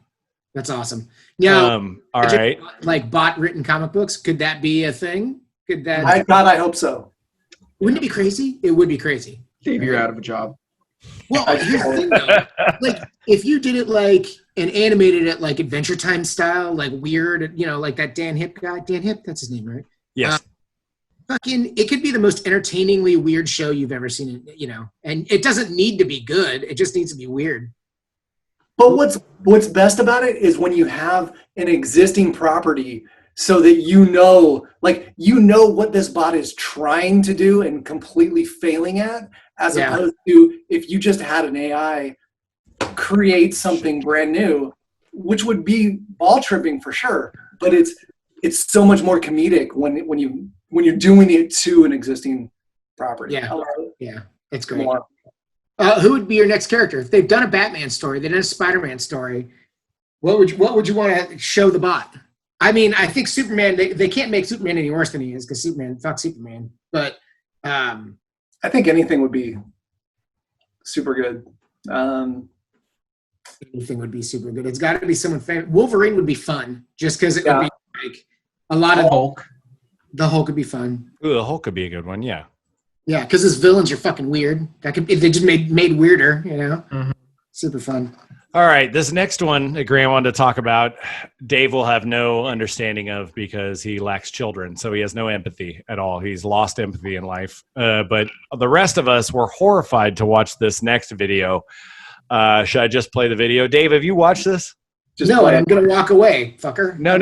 Speaker 2: That's awesome. Now,
Speaker 1: all right.
Speaker 2: Like bot written comic books, could that be a thing? Could that?
Speaker 3: I hope so.
Speaker 2: Wouldn't it be crazy? It would be crazy.
Speaker 4: Dave, you're out of a job.
Speaker 2: Well, here's the thing though. Like if you did it like and animated it like Adventure Time style, like weird, like that Dan Hip guy. Dan Hip, that's his name, right?
Speaker 1: Yes.
Speaker 2: It could be the most entertainingly weird show you've ever seen, and it doesn't need to be good. It just needs to be weird.
Speaker 3: But what's best about it is when you have an existing property so that what this bot is trying to do and completely failing at, as opposed to if you just had an AI create something brand new, which would be ball tripping for sure. But it's so much more comedic when you're doing it to an existing property.
Speaker 2: Yeah, it's great. Who would be your next character? If they've done a Batman story, they've done a Spider-Man story, what would you want to show the bot? I mean, I think Superman, they can't make Superman any worse than he is because fuck Superman. But
Speaker 3: I think anything would be super good.
Speaker 2: Anything would be super good. It's got to be someone famous. Wolverine would be fun just because it would be like a lot of
Speaker 4: Hulk.
Speaker 2: The Hulk would be fun.
Speaker 1: Ooh, the Hulk could be a good one, yeah.
Speaker 2: Yeah, because his villains are fucking weird. They just made weirder,
Speaker 4: Mm-hmm.
Speaker 2: Super fun.
Speaker 1: All right, this next one that Grant wanted to talk about, Dave will have no understanding of because he lacks children, so he has no empathy at all. He's lost empathy in life. But the rest of us were horrified to watch this next video. Should I just play the video? Dave, have you watched this?
Speaker 2: No, I'm going to walk away, fucker.
Speaker 1: No.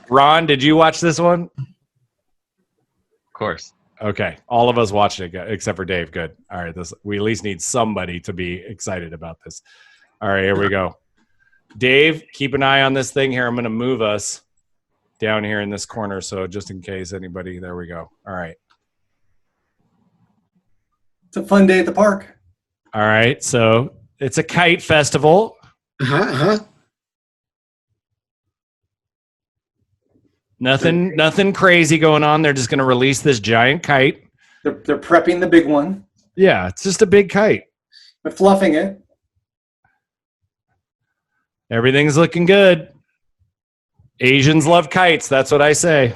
Speaker 1: Ron, did you watch this one?
Speaker 5: Of course.
Speaker 1: Okay. All of us watched it except for Dave. Good. All right. We at least need somebody to be excited about this. All right. Here we go. Dave, keep an eye on this thing here. I'm going to move us down here in this corner. So just in case anybody, there we go. All right.
Speaker 3: It's a fun day at the park.
Speaker 1: All right. So it's a kite festival. Nothing crazy going on. They're just going to release this giant kite.
Speaker 3: They're prepping the big one.
Speaker 1: Yeah, it's just a big kite.
Speaker 3: They're fluffing it.
Speaker 1: Everything's looking good. Asians love kites. That's what I say.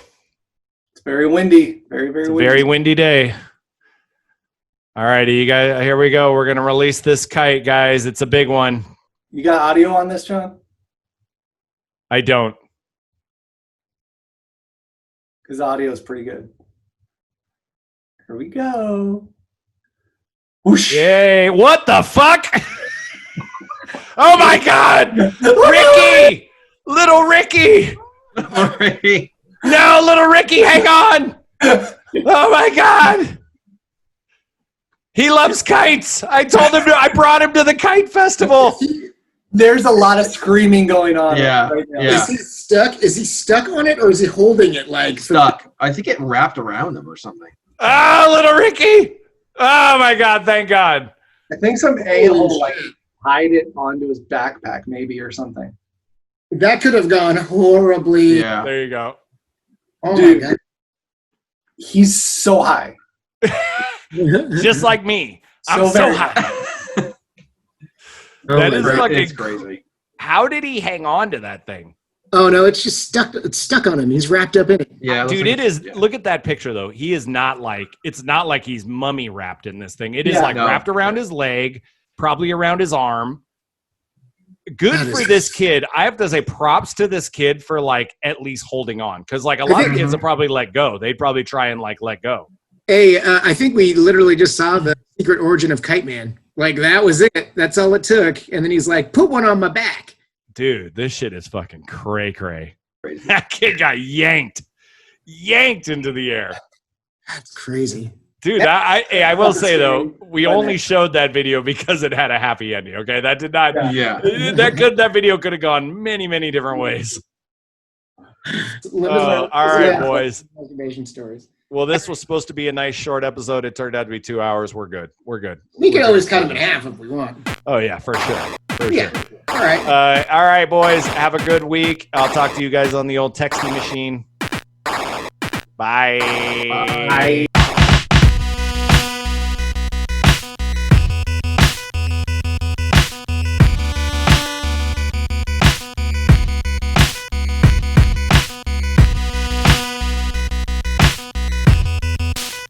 Speaker 3: It's very windy. Very, very windy.
Speaker 1: Very windy day. All righty, you guys. Here we go. We're going to release this kite, guys. It's a big one.
Speaker 3: You got audio on this, John?
Speaker 1: I don't.
Speaker 3: Because audio is pretty good. Here we go. Whoosh.
Speaker 1: Yay. What the fuck? Oh my God. Ricky. Little Ricky. No, little Ricky, hang on. Oh my God. He loves kites. I brought him to the kite festival.
Speaker 3: There's a lot of screaming going on.
Speaker 4: Yeah.
Speaker 3: Right now.
Speaker 4: Yeah.
Speaker 2: Is he stuck? Is he stuck on it, or is he holding it like
Speaker 4: Stuck. I think it wrapped around him or something.
Speaker 1: Oh, little Ricky. Oh my God. Thank God.
Speaker 3: I think some a-hole like tied it onto his backpack maybe or something.
Speaker 2: That could have gone horribly.
Speaker 4: Yeah.
Speaker 1: There you go.
Speaker 2: Oh
Speaker 3: Dude.
Speaker 2: my God.
Speaker 3: He's so high.
Speaker 1: Just like me. I'm so
Speaker 3: very
Speaker 1: high.
Speaker 2: Oh
Speaker 1: That
Speaker 2: my
Speaker 1: is
Speaker 2: God.
Speaker 1: fucking
Speaker 4: It's crazy.
Speaker 1: How did he hang on to that thing?
Speaker 2: Oh no, it's just stuck. It's stuck on him. He's wrapped up in it.
Speaker 4: Yeah. looks
Speaker 1: Dude,
Speaker 4: like
Speaker 1: it is.
Speaker 4: yeah.
Speaker 1: Look at that picture, though. He is not like, it's not like he's mummy wrapped in this thing. It is
Speaker 3: Yeah,
Speaker 1: like
Speaker 4: no.
Speaker 1: wrapped around his leg, probably around his arm. good for this kid. I have to say props to this kid for like at least holding on, because like a lot of kids will probably let go. They'd probably try and like let go.
Speaker 2: Hey, I think we literally just saw the secret origin of Kite Man. Like that was it. That's all it took. And then he's like, put one on my back.
Speaker 1: Dude, this shit is fucking cray. That kid got yanked into the air.
Speaker 2: That's crazy.
Speaker 1: Dude, I will say though, we only showed that video because it had a happy ending. Okay, that did not.
Speaker 4: Yeah.
Speaker 1: That video could have gone many different ways. All right, boys.
Speaker 2: Motivation stories.
Speaker 1: Well, this was supposed to be a nice short episode. It turned out to be 2 hours. We're good.
Speaker 2: We can always cut them in half if we want.
Speaker 1: Oh yeah, for sure.
Speaker 2: Sure. All right.
Speaker 1: All right, boys. Have a good week. I'll talk to you guys on the old texting machine. Bye.
Speaker 2: Bye.